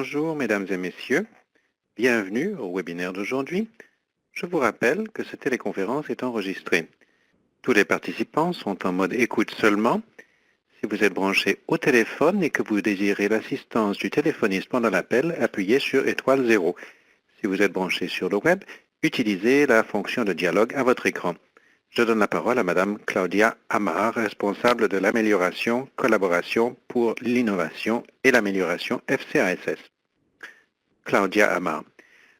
Bonjour mesdames et messieurs, bienvenue au webinaire d'aujourd'hui. Je vous rappelle que cette téléconférence est enregistrée. Tous les participants sont en mode écoute seulement. Si vous êtes branché au téléphone et que vous désirez l'assistance du téléphoniste pendant l'appel, appuyez sur étoile 0. Si vous êtes branché sur le web, utilisez la fonction de dialogue à votre écran. Je donne la parole à Madame Claudia Amar, responsable de l'amélioration, collaboration pour l'innovation et l'amélioration FCASS. Claudia Amar.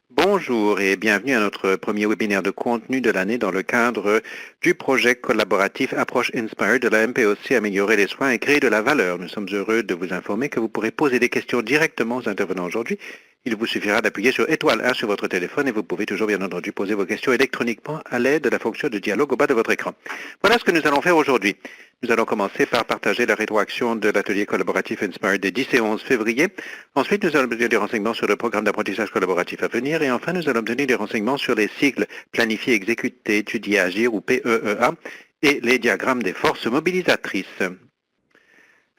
Bonjour et bienvenue à notre premier webinaire de contenu de l'année dans le cadre du projet collaboratif Approche Inspired de la MPOC Améliorer les soins et créer de la valeur. Nous sommes heureux de vous informer que vous pourrez poser des questions directement aux intervenants aujourd'hui. Il vous suffira d'appuyer sur étoile 1 sur votre téléphone et vous pouvez toujours bien entendu poser vos questions électroniquement à l'aide de la fonction de dialogue au bas de votre écran. Voilà ce que nous allons faire aujourd'hui. Nous allons commencer par partager la rétroaction de l'atelier collaboratif Inspired des 10 et 11 février. Ensuite, nous allons obtenir des renseignements sur le programme d'apprentissage collaboratif à venir. Et enfin, nous allons obtenir des renseignements sur les cycles planifier, exécuter, étudier, agir ou PEEA et les diagrammes des forces mobilisatrices.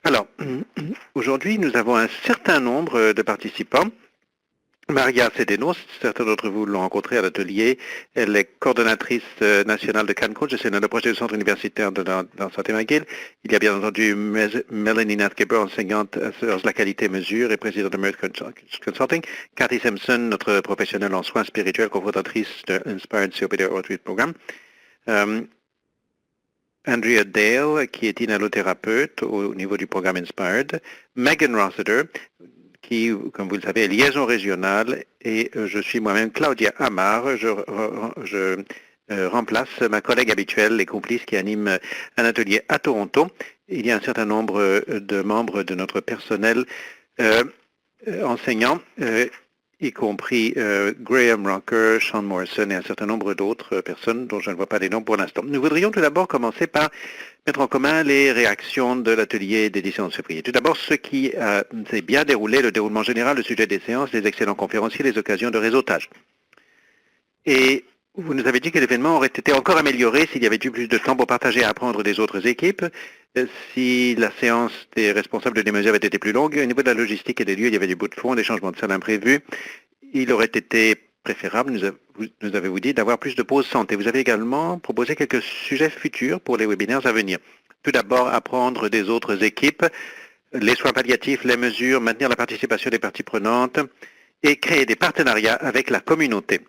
Alors, aujourd'hui, nous avons un certain nombre de participants. Maria Cedenos, certains d'entre vous l'ont rencontrée à l'atelier. Elle est coordonnatrice nationale de Cancun. Je suis dans le projet du centre universitaire dans Santé McGill. Il y a bien entendu Melanie Nathgeber, enseignante sur la qualité mesure et présidente de Merit Consulting. Cathy Simpson, notre professionnelle en soins spirituels, cofondatrice de Inspired COPD Outreach Program. Andrea Dale, qui est inhalothérapeute au niveau du programme Inspired. Megan Rossiter, qui, comme vous le savez, est liaison régionale, et je suis moi-même Claudia Amar. Je remplace ma collègue habituelle et complice qui anime un atelier à Toronto. Il y a un certain nombre de membres de notre personnel enseignants, y compris Graham Rocker, Sean Morrison et un certain nombre d'autres personnes dont je ne vois pas les noms pour l'instant. Nous voudrions tout d'abord commencer par mettre en commun les réactions de l'atelier d'édition de février. Tout d'abord, ce qui s'est bien déroulé, le déroulement général, le sujet des séances, les excellents conférenciers, les occasions de réseautage. Et vous nous avez dit que l'événement aurait été encore amélioré s'il y avait eu plus de temps pour partager et apprendre des autres équipes, si la séance des responsables des mesures avait été plus longue. Au niveau de la logistique et des lieux, il y avait du bout de fond, des changements de salle imprévus. Il aurait été préférable, nous avez-vous dit, d'avoir plus de pauses santé. Vous avez également proposé quelques sujets futurs pour les webinaires à venir. Tout d'abord, apprendre des autres équipes, les soins palliatifs, les mesures, maintenir la participation des parties prenantes et créer des partenariats avec la communauté.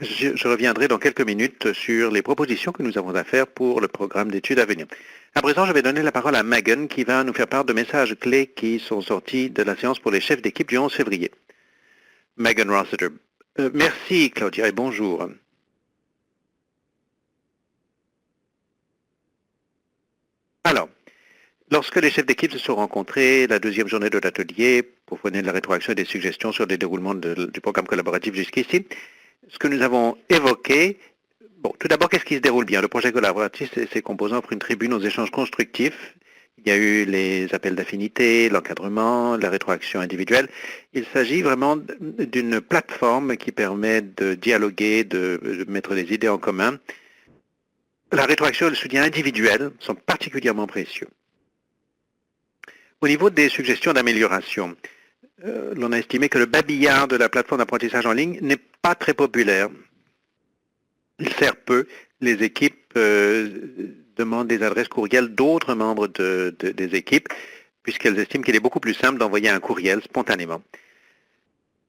Je reviendrai dans quelques minutes sur les propositions que nous avons à faire pour le programme d'études à venir. À présent, je vais donner la parole à Megan qui va nous faire part de messages clés qui sont sortis de la séance pour les chefs d'équipe du 11 février. Megan Rossiter. Merci Claudia et bonjour. Alors, lorsque les chefs d'équipe se sont rencontrés la deuxième journée de l'atelier pour fournir de la rétroaction et des suggestions sur le déroulement du programme collaboratif jusqu'ici, ce que nous avons évoqué, bon, tout d'abord, qu'est-ce qui se déroule bien? Le projet collaboratif et ses composants offrent une tribune aux échanges constructifs. Il y a eu les appels d'affinité, l'encadrement, la rétroaction individuelle. Il s'agit vraiment d'une plateforme qui permet de dialoguer, de mettre des idées en commun. La rétroaction et le soutien individuel sont particulièrement précieux. Au niveau des suggestions d'amélioration, l'on a estimé que le babillard de la plateforme d'apprentissage en ligne n'est pas très populaire. Il sert peu. Les équipes demandent des adresses courriels d'autres membres des équipes, puisqu'elles estiment qu'il est beaucoup plus simple d'envoyer un courriel spontanément.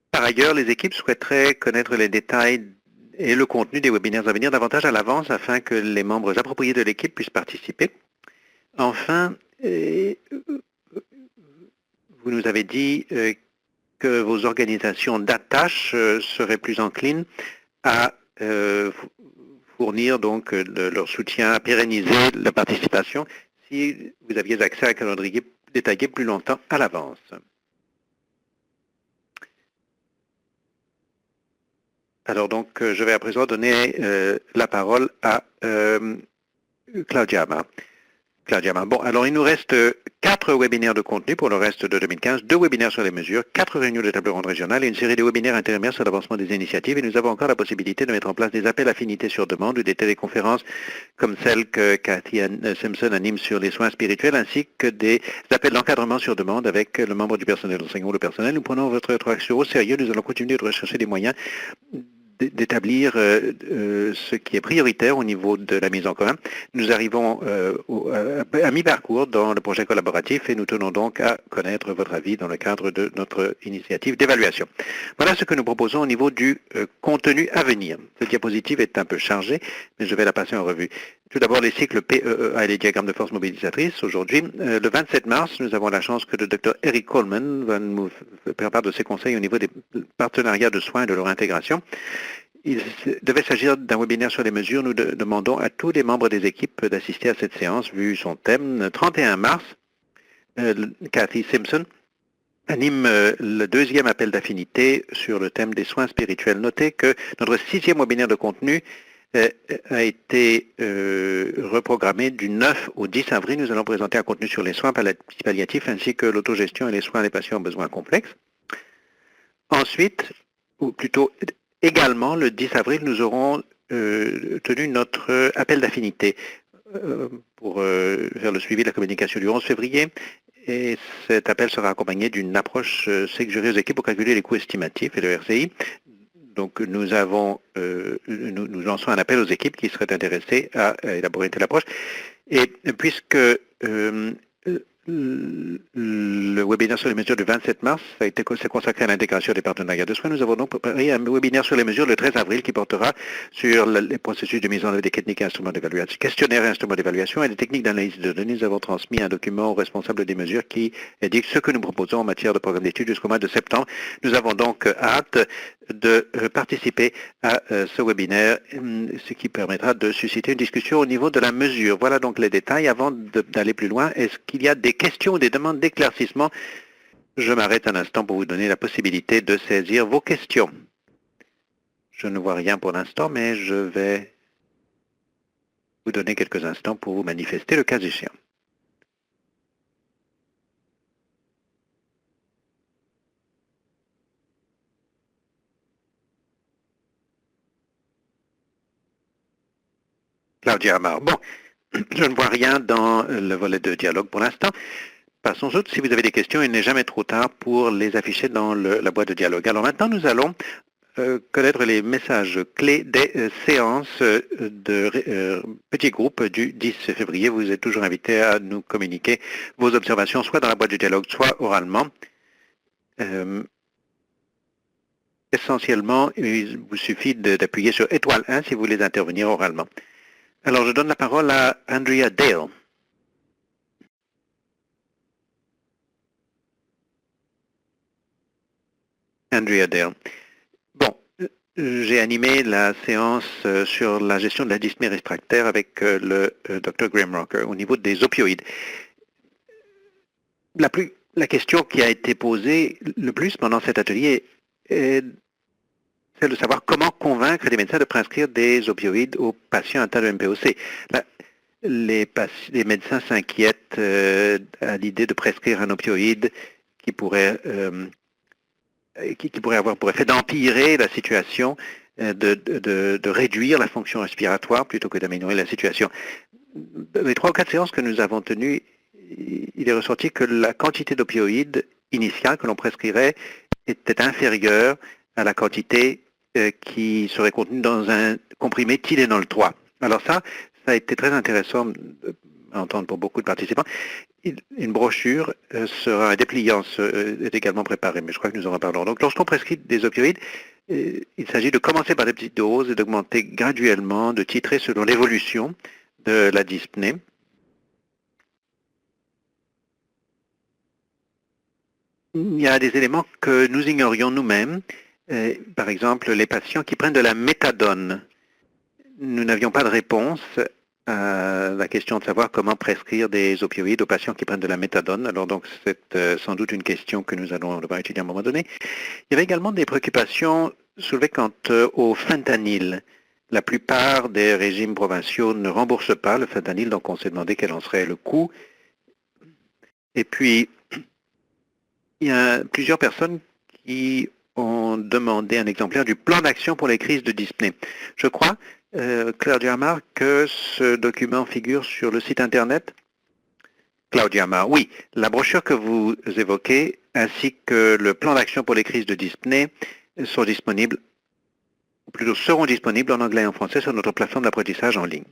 Par ailleurs, les équipes souhaiteraient connaître les détails et le contenu des webinaires à venir davantage à l'avance afin que les membres appropriés de l'équipe puissent participer. Enfin, vous nous avez dit que vos organisations d'attache seraient plus enclines à fournir donc leur soutien, à pérenniser la participation si vous aviez accès à un calendrier détaillé plus longtemps à l'avance. Alors donc, je vais à présent donner la parole à Claudia Amar. Claudia. Bon, alors il nous reste 4 webinaires de contenu pour le reste de 2015, 2 webinaires sur les mesures, 4 réunions de table ronde régionale et une série de webinaires intérimaires sur l'avancement des initiatives. Et nous avons encore la possibilité de mettre en place des appels affinités sur demande ou des téléconférences comme celle que Cathy Simpson anime sur les soins spirituels, ainsi que des appels d'encadrement sur demande avec le membre du personnel d'enseignement ou le personnel. Nous prenons votre rétroaction au sérieux. Nous allons continuer de rechercher des moyens d'établir ce qui est prioritaire au niveau de la mise en commun. Nous arrivons à mi-parcours dans le projet collaboratif et nous tenons donc à connaître votre avis dans le cadre de notre initiative d'évaluation. Voilà ce que nous proposons au niveau du contenu à venir. Cette diapositive est un peu chargée, mais je vais la passer en revue. Tout d'abord, les cycles PEEA et les diagrammes de force mobilisatrice. Aujourd'hui, le 27 mars, nous avons la chance que le Dr Eric Coleman va nous faire part de ses conseils au niveau des partenariats de soins et de leur intégration. Il devait s'agir d'un webinaire sur les mesures. Nous demandons à tous les membres des équipes d'assister à cette séance, vu son thème. 31 mars, Cathy Simpson anime le 2e appel d'affinité sur le thème des soins spirituels. Notez que notre 6e webinaire de contenu a été reprogrammé du 9 au 10 avril. Nous allons présenter un contenu sur les soins palliatifs ainsi que l'autogestion et les soins des patients aux besoins complexes. Ensuite, ou plutôt également le 10 avril, nous aurons tenu notre appel d'affinité pour faire le suivi de la communication du 11 février. Et cet appel sera accompagné d'une approche sécurisée aux équipes pour calculer les coûts estimatifs et le RCI. Donc nous lançons un appel aux équipes qui seraient intéressées à élaborer une telle approche. Et puisque le webinaire sur les mesures du 27 mars s'est consacré à l'intégration des partenariats de soins, nous avons donc préparé un webinaire sur les mesures le 13 avril qui portera sur les processus de mise en œuvre des techniques et instruments d'évaluation, questionnaires et instruments d'évaluation et des techniques d'analyse de données. Nous avons transmis un document aux responsables des mesures qui indique ce que nous proposons en matière de programme d'études jusqu'au mois de septembre. Nous avons donc hâte de participer à ce webinaire, ce qui permettra de susciter une discussion au niveau de la mesure. Voilà donc les détails. Avant d'aller plus loin, est-ce qu'il y a des questions ou des demandes d'éclaircissement? Je m'arrête un instant pour vous donner la possibilité de saisir vos questions. Je ne vois rien pour l'instant, mais je vais vous donner quelques instants pour vous manifester le cas échéant. Claudia Amar. Bon, je ne vois rien dans le volet de dialogue pour l'instant. Passons autres. Si vous avez des questions, il n'est jamais trop tard pour les afficher dans la boîte de dialogue. Alors maintenant, nous allons connaître les messages clés des séances de petits groupes du 10 février. Vous êtes toujours invité à nous communiquer vos observations, soit dans la boîte de dialogue, soit oralement. Essentiellement, il vous suffit d'appuyer sur étoile 1 si vous voulez intervenir oralement. Alors, je donne la parole à Andrea Dale. Andrea Dale. Bon, j'ai animé la séance sur la gestion de la dyspnée réfractaire avec le Dr. Graham Rocker au niveau des opioïdes. La question qui a été posée le plus pendant cet atelier est celle de savoir comment convaincre les médecins de prescrire des opioïdes aux patients atteints de MPOC. Les médecins s'inquiètent à l'idée de prescrire un opioïde qui pourrait avoir pour effet d'empirer la situation, de réduire la fonction respiratoire plutôt que d'améliorer la situation. Les 3 ou 4 séances que nous avons tenues, il est ressorti que la quantité d'opioïdes initiale que l'on prescrirait était inférieure à la quantité qui serait contenue dans un comprimé Tylenol 3. Alors ça a été très intéressant à entendre pour beaucoup de participants. Une brochure sera un dépliant est également préparé, mais je crois que nous en reparlerons. Donc lorsqu'on prescrit des opioïdes, il s'agit de commencer par des petites doses et d'augmenter graduellement, de titrer selon l'évolution de la dyspnée. Il y a des éléments que nous ignorions nous-mêmes. Par exemple, les patients qui prennent de la méthadone. Nous n'avions pas de réponse à la question de savoir comment prescrire des opioïdes aux patients qui prennent de la méthadone. Alors donc c'est sans doute une question que nous allons devoir étudier à un moment donné. Il y avait également des préoccupations soulevées quant au fentanyl. la plupart des régimes provinciaux ne remboursent pas le fentanyl, donc on s'est demandé quel en serait le coût. Et puis, il y a plusieurs personnes qui ont demandé un exemplaire du plan d'action pour les crises de dyspnée. Je crois, Claudia Amar, que ce document figure sur le site Internet. Claudia Amar, oui, la brochure que vous évoquez, ainsi que le plan d'action pour les crises de dyspnée, sont disponibles, ou plutôt seront disponibles en anglais et en français sur notre plateforme d'apprentissage en ligne.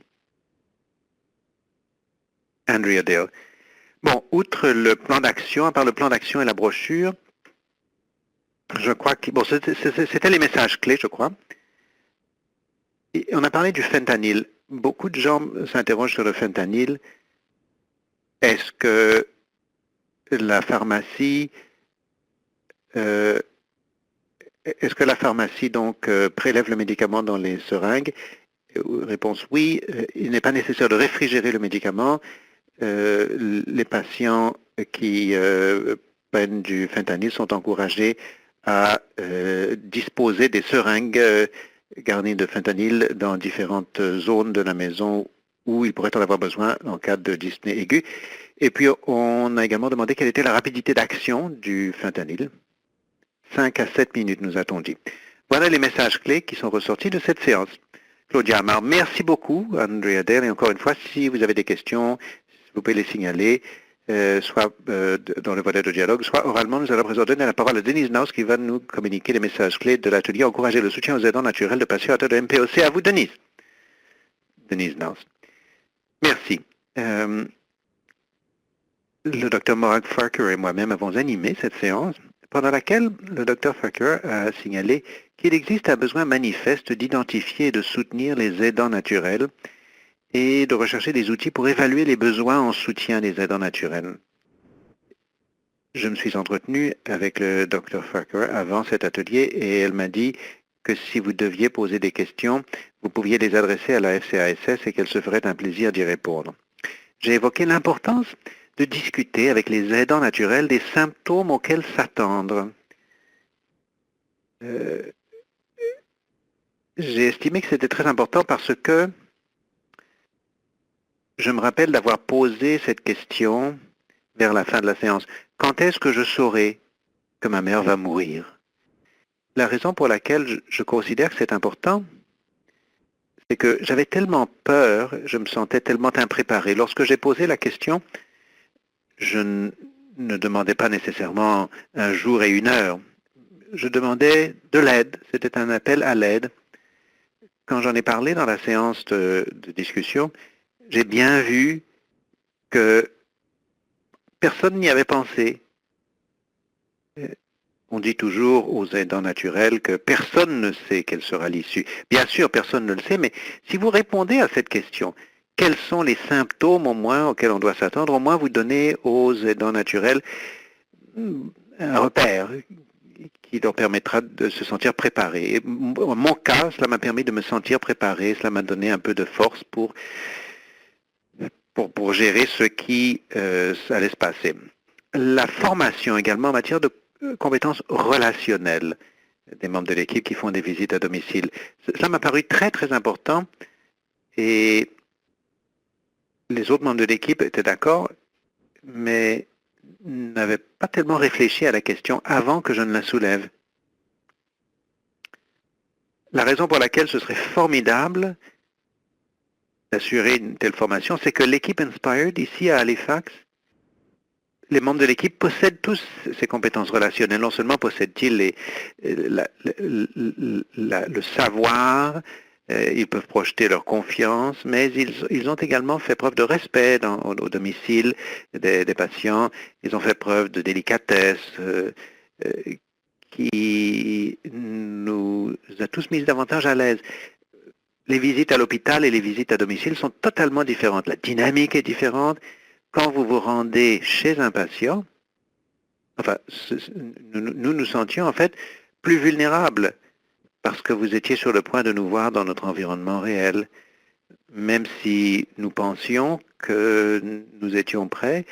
Andrea Dale. Bon, outre le plan d'action, à part le plan d'action et la brochure, je crois que bon, c'était les messages clés, je crois. Et on a parlé du fentanyl. Beaucoup de gens s'interrogent sur le fentanyl. Est-ce que la pharmacie donc prélève le médicament dans les seringues? Réponse oui. Il n'est pas nécessaire de réfrigérer le médicament. Les patients qui prennent du fentanyl sont encouragés à disposer des seringues garnies de fentanyl dans différentes zones de la maison où ils pourraient en avoir besoin en cas de dyspnée aiguë. Et puis, on a également demandé quelle était la rapidité d'action du fentanyl. 5 à 7 minutes, nous a-t-on dit. Voilà les messages clés qui sont ressortis de cette séance. Claudia Amar, merci beaucoup, Andrea Dale. Et encore une fois, si vous avez des questions, vous pouvez les signaler, soit dans le volet de dialogue, soit oralement. Nous allons présenter la parole à Denise Naus qui va nous communiquer les messages clés de l'atelier Encourager le soutien aux aidants naturels de patients atteints de MPOC. À vous, Denise. Denise Naus. Merci. Le docteur Morag Farquhar et moi-même avons animé cette séance, pendant laquelle le docteur Farquhar a signalé qu'il existe un besoin manifeste d'identifier et de soutenir les aidants naturels et de rechercher des outils pour évaluer les besoins en soutien des aidants naturels. Je me suis entretenu avec le Dr Farquhar avant cet atelier et elle m'a dit que si vous deviez poser des questions, vous pouviez les adresser à la FCASS et qu'elle se ferait un plaisir d'y répondre. J'ai évoqué l'importance de discuter avec les aidants naturels des symptômes auxquels s'attendre. J'ai estimé que c'était très important parce que je me rappelle d'avoir posé cette question vers la fin de la séance. Quand est-ce que je saurai que ma mère va mourir? La raison pour laquelle je considère que c'est important, c'est que j'avais tellement peur, je me sentais tellement impréparé. Lorsque j'ai posé la question, je ne demandais pas nécessairement un jour et une heure. Je demandais de l'aide. C'était un appel à l'aide. Quand j'en ai parlé dans la séance de discussion, j'ai bien vu que personne n'y avait pensé. On dit toujours aux aidants naturels que personne ne sait quelle sera l'issue. Bien sûr, personne ne le sait, mais si vous répondez à cette question, quels sont les symptômes au moins auxquels on doit s'attendre, au moins vous donnez aux aidants naturels un repère qui leur permettra de se sentir préparés. En mon cas, cela m'a permis de me sentir préparé, cela m'a donné un peu de force pour gérer ce qui allait se passer. La formation également en matière de compétences relationnelles des membres de l'équipe qui font des visites à domicile. Ça m'a paru très très important et les autres membres de l'équipe étaient d'accord, mais n'avaient pas tellement réfléchi à la question avant que je ne la soulève. La raison pour laquelle ce serait formidable d'assurer une telle formation, c'est que l'équipe Inspired ici à Halifax, les membres de l'équipe possèdent tous ces compétences relationnelles. Non seulement possèdent-ils le savoir, ils peuvent projeter leur confiance, mais ils ont également fait preuve de respect au domicile des patients. Ils ont fait preuve de délicatesse qui nous a tous mis davantage à l'aise. Les visites à l'hôpital et les visites à domicile sont totalement différentes. La dynamique est différente. Quand vous vous rendez chez un patient, enfin, nous nous sentions en fait plus vulnérables parce que vous étiez sur le point de nous voir dans notre environnement réel, même si nous pensions que nous étions prêts,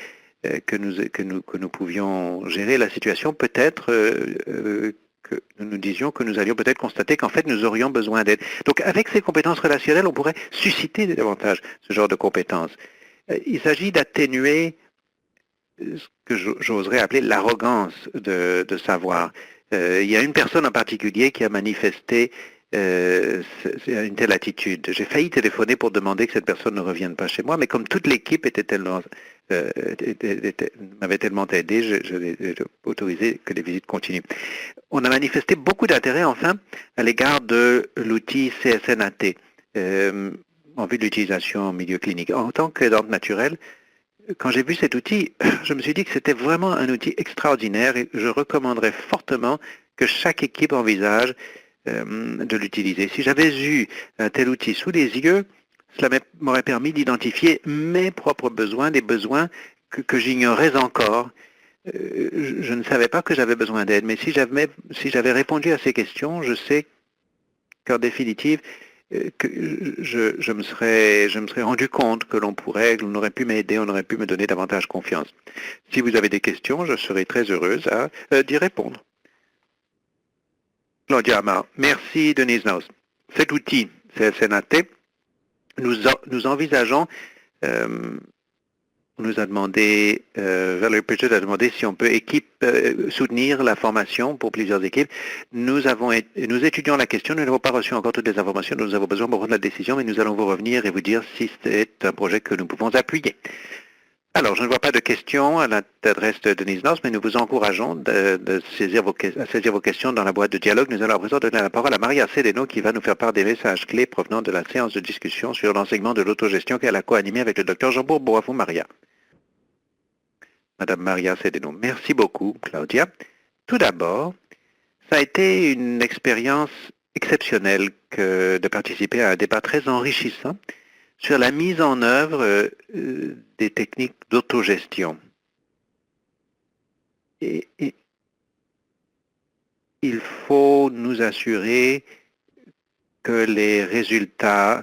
que nous pouvions gérer la situation. Peut-être que nous nous disions que nous allions peut-être constater qu'en fait nous aurions besoin d'aide. Donc avec ces compétences relationnelles, on pourrait susciter davantage ce genre de compétences. Il s'agit d'atténuer ce que j'oserais appeler l'arrogance de savoir. Il y a une personne en particulier qui a manifesté une telle attitude. J'ai failli téléphoner pour demander que cette personne ne revienne pas chez moi, mais comme toute l'équipe m'avait tellement aidé, je l'ai autorisé que les visites continuent. On a manifesté beaucoup d'intérêt, enfin, à l'égard de l'outil CSNAT en vue de l'utilisation en milieu clinique. En tant qu'aidante naturelle, quand j'ai vu cet outil, je me suis dit que c'était vraiment un outil extraordinaire et je recommanderais fortement que chaque équipe envisage de l'utiliser. Si j'avais eu un tel outil sous les yeux, cela m'aurait permis d'identifier mes propres besoins, des besoins que j'ignorais encore. Je ne savais pas que j'avais besoin d'aide, mais si j'avais répondu à ces questions, je sais qu'en définitive, que je me serais rendu compte que l'on aurait pu m'aider, on aurait pu me donner davantage confiance. Si vous avez des questions, je serai très heureuse d'y répondre. Claudia Amar, merci Denise Naus. Cet outil, CSNAT, nous envisageons, on nous a demandé, Valerie Pritchard a demandé si on peut soutenir la formation pour plusieurs équipes. Nous étudions la question, nous n'avons pas reçu encore toutes les informations, nous avons besoin de prendre la décision, mais nous allons vous revenir et vous dire si c'est un projet que nous pouvons appuyer. Alors, je ne vois pas de questions à l'adresse de Denise Naus, mais nous vous encourageons à saisir vos questions dans la boîte de dialogue. Nous allons à présent donner la parole à Maria Cedeno qui va nous faire part des messages clés provenant de la séance de discussion sur l'enseignement de l'autogestion qu'elle a co-animé avec le Dr Jean Bourbeau. À vous, Maria. Madame Maria Cedeno, merci beaucoup, Claudia. Tout d'abord, ça a été une expérience exceptionnelle de participer à un débat très enrichissant sur la mise en œuvre des techniques d'autogestion. Et il faut nous assurer que les résultats,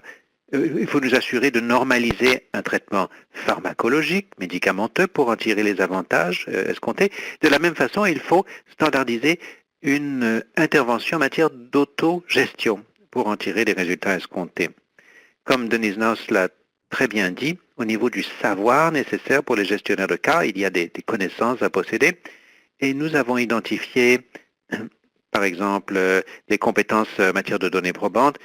il faut nous assurer de normaliser un traitement pharmacologique, médicamenteux, pour en tirer les avantages escomptés. De la même façon, il faut standardiser une intervention en matière d'autogestion pour en tirer les résultats escomptés. Comme Denise Naus l'a très bien dit, au niveau du savoir nécessaire pour les gestionnaires de cas, il y a des connaissances à posséder et nous avons identifié, par exemple, les compétences en matière de données probantes,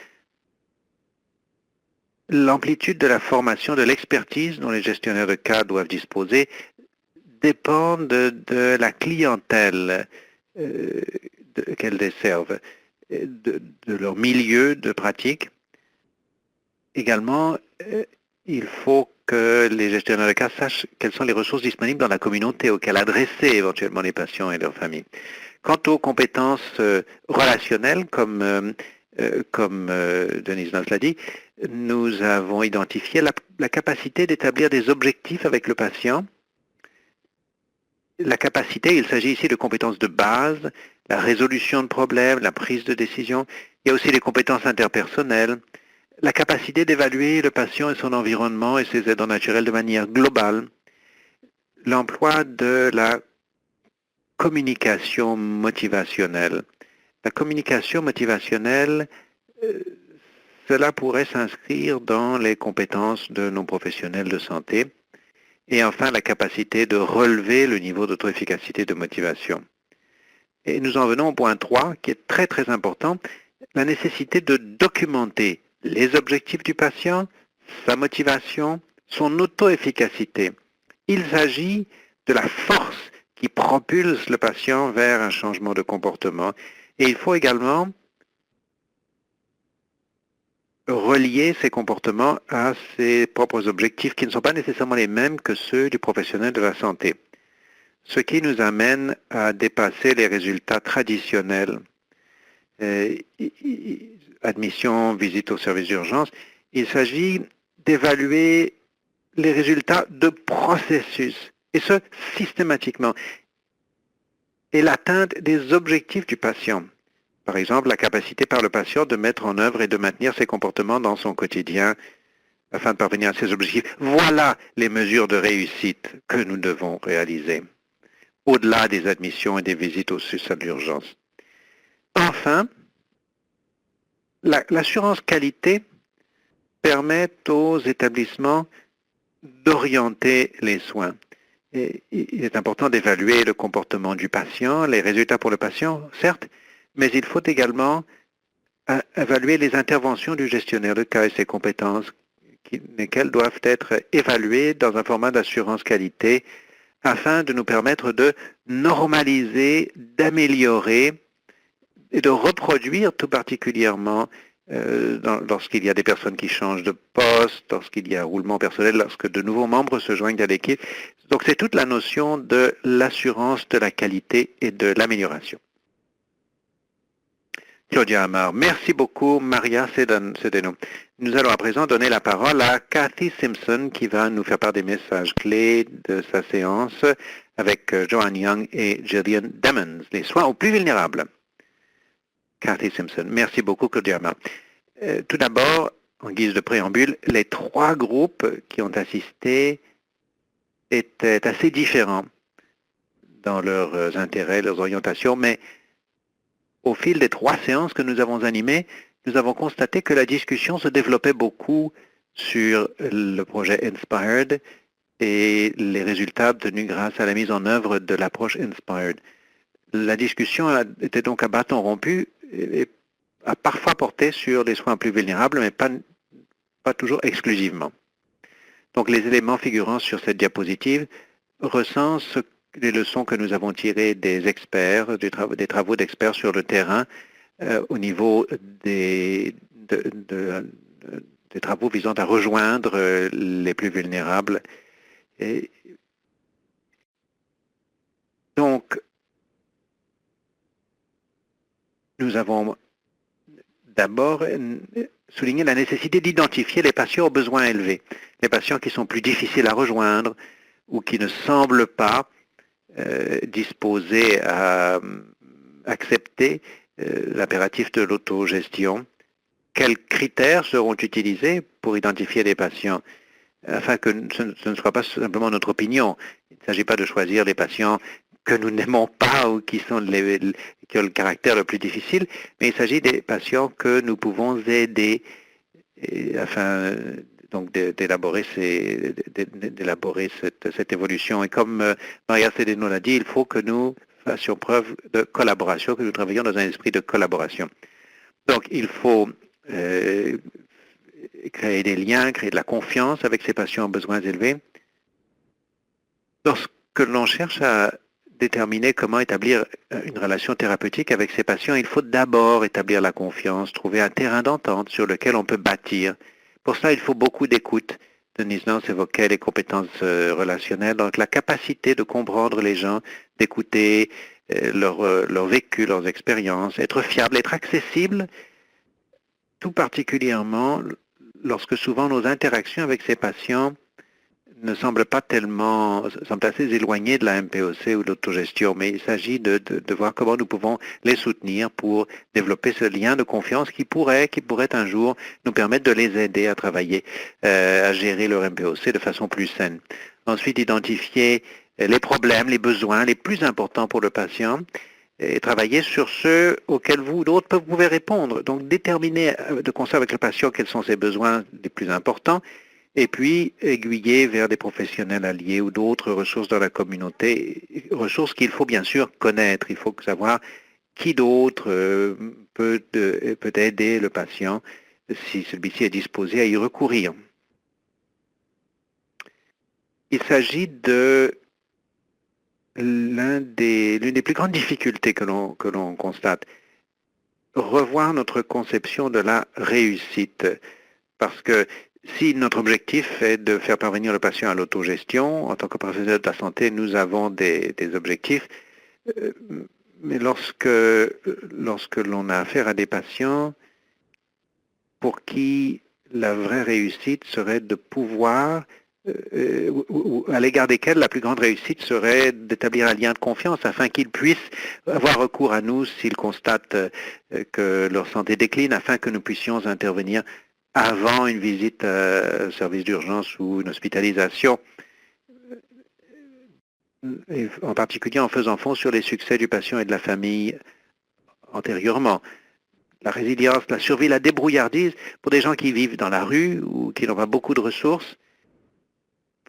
l'amplitude de la formation, de l'expertise dont les gestionnaires de cas doivent disposer dépend de la clientèle qu'elles desservent, de leur milieu de pratique. Également, il faut que les gestionnaires de cas sachent quelles sont les ressources disponibles dans la communauté auxquelles adresser éventuellement les patients et leurs familles. Quant aux compétences relationnelles, comme Denise Naus l'a dit, nous avons identifié la capacité d'établir des objectifs avec le patient. La capacité, il s'agit ici de compétences de base, la résolution de problèmes, la prise de décision. Il y a aussi les compétences interpersonnelles, la capacité d'évaluer le patient et son environnement et ses aidants naturels de manière globale, l'emploi de la communication motivationnelle. La communication motivationnelle, cela pourrait s'inscrire dans les compétences de nos professionnels de santé. Et enfin, la capacité de relever le niveau d'auto-efficacité de motivation. Et nous en venons au point 3, qui est très très important, la nécessité de documenter les objectifs du patient, sa motivation, son auto-efficacité. Il s'agit de la force qui propulse le patient vers un changement de comportement. Et il faut également relier ces comportements à ses propres objectifs qui ne sont pas nécessairement les mêmes que ceux du professionnel de la santé. Ce qui nous amène à dépasser les résultats traditionnels. Admission, visite au service d'urgence. Il s'agit d'évaluer les résultats de processus, et ce, systématiquement, et l'atteinte des objectifs du patient. Par exemple, la capacité par le patient de mettre en œuvre et de maintenir ses comportements dans son quotidien afin de parvenir à ses objectifs. Voilà les mesures de réussite que nous devons réaliser, au-delà des admissions et des visites au SUS à l'urgence. Enfin, l'assurance qualité permet aux établissements d'orienter les soins. Et il est important d'évaluer le comportement du patient, les résultats pour le patient, certes, mais il faut également évaluer les interventions du gestionnaire de cas et ses compétences, lesquelles doivent être évaluées dans un format d'assurance qualité afin de nous permettre de normaliser, d'améliorer et de reproduire tout particulièrement lorsqu'il y a des personnes qui changent de poste, lorsqu'il y a un roulement personnel, lorsque de nouveaux membres se joignent à l'équipe. Donc c'est toute la notion de l'assurance de la qualité et de l'amélioration. Claudia Amar, merci beaucoup. Maria Sedeno. Nous allons à présent donner la parole à Cathy Simpson qui va nous faire part des messages clés de sa séance avec Joanne Young et Gillian Demons, les soins aux plus vulnérables. Cathy Simpson, merci beaucoup Claudia Amar. Tout d'abord, en guise de préambule, les trois groupes qui ont assisté étaient assez différents dans leurs intérêts, leurs orientations, mais au fil des 3 séances que nous avons animées, nous avons constaté que la discussion se développait beaucoup sur le projet Inspired et les résultats obtenus grâce à la mise en œuvre de l'approche Inspired. La discussion était donc à bâton rompu et a parfois porté sur les soins plus vulnérables, mais pas toujours exclusivement. Donc les éléments figurant sur cette diapositive recensent les leçons que nous avons tirées des experts, des travaux d'experts sur le terrain au niveau des travaux visant à rejoindre les plus vulnérables. Et donc, nous avons d'abord souligné la nécessité d'identifier les patients aux besoins élevés, les patients qui sont plus difficiles à rejoindre ou qui ne semblent pas disposés à accepter l'impératif de l'autogestion. Quels critères seront utilisés pour identifier les patients afin que ce ne soit pas simplement notre opinion. Il ne s'agit pas de choisir les patients que nous n'aimons pas ou qui ont le caractère le plus difficile, mais il s'agit des patients que nous pouvons aider afin donc d'élaborer cette évolution. Et comme Maria Sedeno l'a dit, il faut que nous fassions preuve de collaboration, que nous travaillions dans un esprit de collaboration. Donc il faut créer des liens, créer de la confiance avec ces patients aux besoins élevés. Lorsque l'on cherche à déterminer comment établir une relation thérapeutique avec ces patients, il faut d'abord établir la confiance, trouver un terrain d'entente sur lequel on peut bâtir. Pour cela, il faut beaucoup d'écoute. Denise Nance évoquait les compétences relationnelles, donc la capacité de comprendre les gens, d'écouter leur vécu, leurs expériences, être fiable, être accessible, tout particulièrement lorsque souvent nos interactions avec ces patients ne semblent pas tellement, semblent assez éloignées de la MPOC ou de l'autogestion, mais il s'agit de voir comment nous pouvons les soutenir pour développer ce lien de confiance qui pourrait un jour nous permettre de les aider à travailler, à gérer leur MPOC de façon plus saine. Ensuite, identifier les problèmes, les besoins les plus importants pour le patient et travailler sur ceux auxquels vous ou d'autres pouvez répondre. Donc, déterminer de concert avec le patient quels sont ses besoins les plus importants et puis aiguiller vers des professionnels alliés ou d'autres ressources dans la communauté, ressources qu'il faut bien sûr connaître. Il faut savoir qui d'autre peut aider le patient si celui-ci est disposé à y recourir. Il s'agit de l'une des plus grandes difficultés que l'on constate. Revoir notre conception de la réussite. Parce que si notre objectif est de faire parvenir le patient à l'autogestion, en tant que professionnel de la santé, nous avons des objectifs. Mais lorsque l'on a affaire à des patients pour qui la vraie réussite serait de pouvoir, ou à l'égard desquels la plus grande réussite serait d'établir un lien de confiance afin qu'ils puissent avoir recours à nous s'ils constatent que leur santé décline, afin que nous puissions intervenir avant une visite au service d'urgence ou une hospitalisation, en particulier en faisant fond sur les succès du patient et de la famille antérieurement. La résilience, la survie, la débrouillardise, pour des gens qui vivent dans la rue ou qui n'ont pas beaucoup de ressources,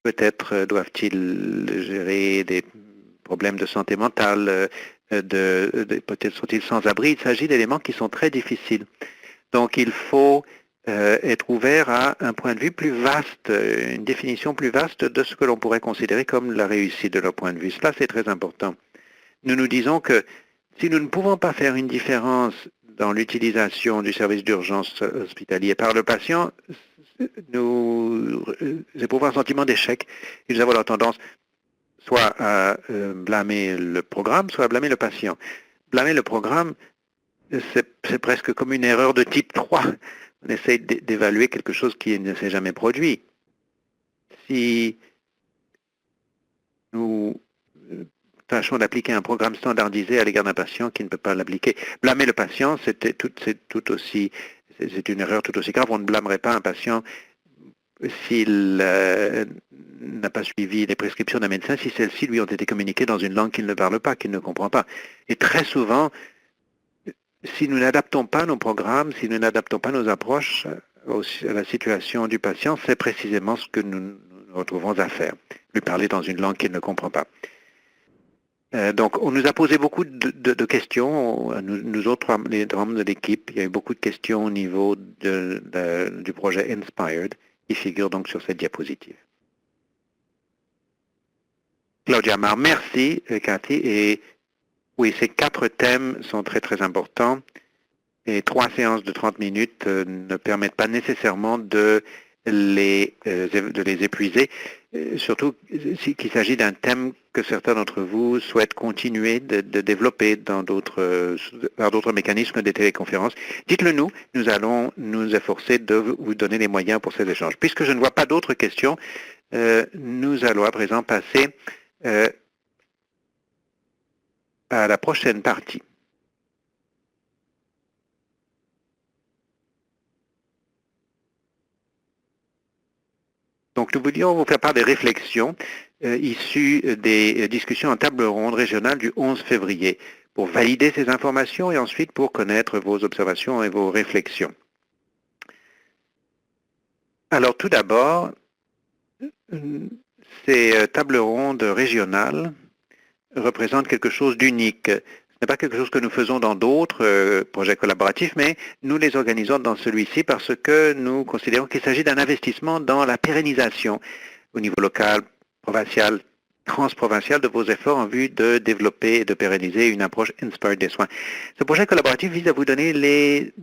peut-être doivent-ils gérer des problèmes de santé mentale, peut-être sont-ils sans abri. Il s'agit d'éléments qui sont très difficiles. Donc il faut être ouvert à un point de vue plus vaste, une définition plus vaste de ce que l'on pourrait considérer comme la réussite de leur point de vue. Cela, c'est très important. Nous nous disons que si nous ne pouvons pas faire une différence dans l'utilisation du service d'urgence hospitalier par le patient, nous éprouvons un sentiment d'échec et nous avons la tendance soit à blâmer le programme, soit à blâmer le patient. Blâmer le programme, c'est presque comme une erreur de type 3. On essaye d'évaluer quelque chose qui ne s'est jamais produit. Si nous tâchons d'appliquer un programme standardisé à l'égard d'un patient qui ne peut pas l'appliquer, blâmer le patient, c'est une erreur tout aussi grave. On ne blâmerait pas un patient s'il n'a pas suivi les prescriptions d'un médecin, si celles-ci lui ont été communiquées dans une langue qu'il ne parle pas, qu'il ne comprend pas. Et très souvent, si nous n'adaptons pas nos programmes, si nous n'adaptons pas nos approches à la situation du patient, c'est précisément ce que nous nous retrouvons à faire, lui parler dans une langue qu'il ne comprend pas. Donc, on nous a posé beaucoup de questions, nous autres, les membres de l'équipe, il y a eu beaucoup de questions au niveau du projet Inspired, qui figure donc sur cette diapositive. Claudia Mar, merci Cathy. Et oui, ces 4 thèmes sont très très importants. Et 3 séances de 30 minutes ne permettent pas nécessairement de les épuiser, surtout qu'il s'agit d'un thème que certains d'entre vous souhaitent continuer de développer par d'autres mécanismes des téléconférences. Dites-le nous allons nous efforcer de vous donner les moyens pour ces échanges. Puisque je ne vois pas d'autres questions, nous allons à présent passer à la prochaine partie. Donc, nous voulions vous faire part des réflexions issues des discussions en table ronde régionale du 11 février pour valider ces informations et ensuite pour connaître vos observations et vos réflexions. Alors, tout d'abord, ces tables rondes régionales représentent quelque chose d'unique. Ce n'est pas quelque chose que nous faisons dans d'autres projets collaboratifs, mais nous les organisons dans celui-ci parce que nous considérons qu'il s'agit d'un investissement dans la pérennisation au niveau local, provincial, transprovincial de vos efforts en vue de développer et de pérenniser une approche Inspired des soins. Ce projet collaboratif vise à vous donner les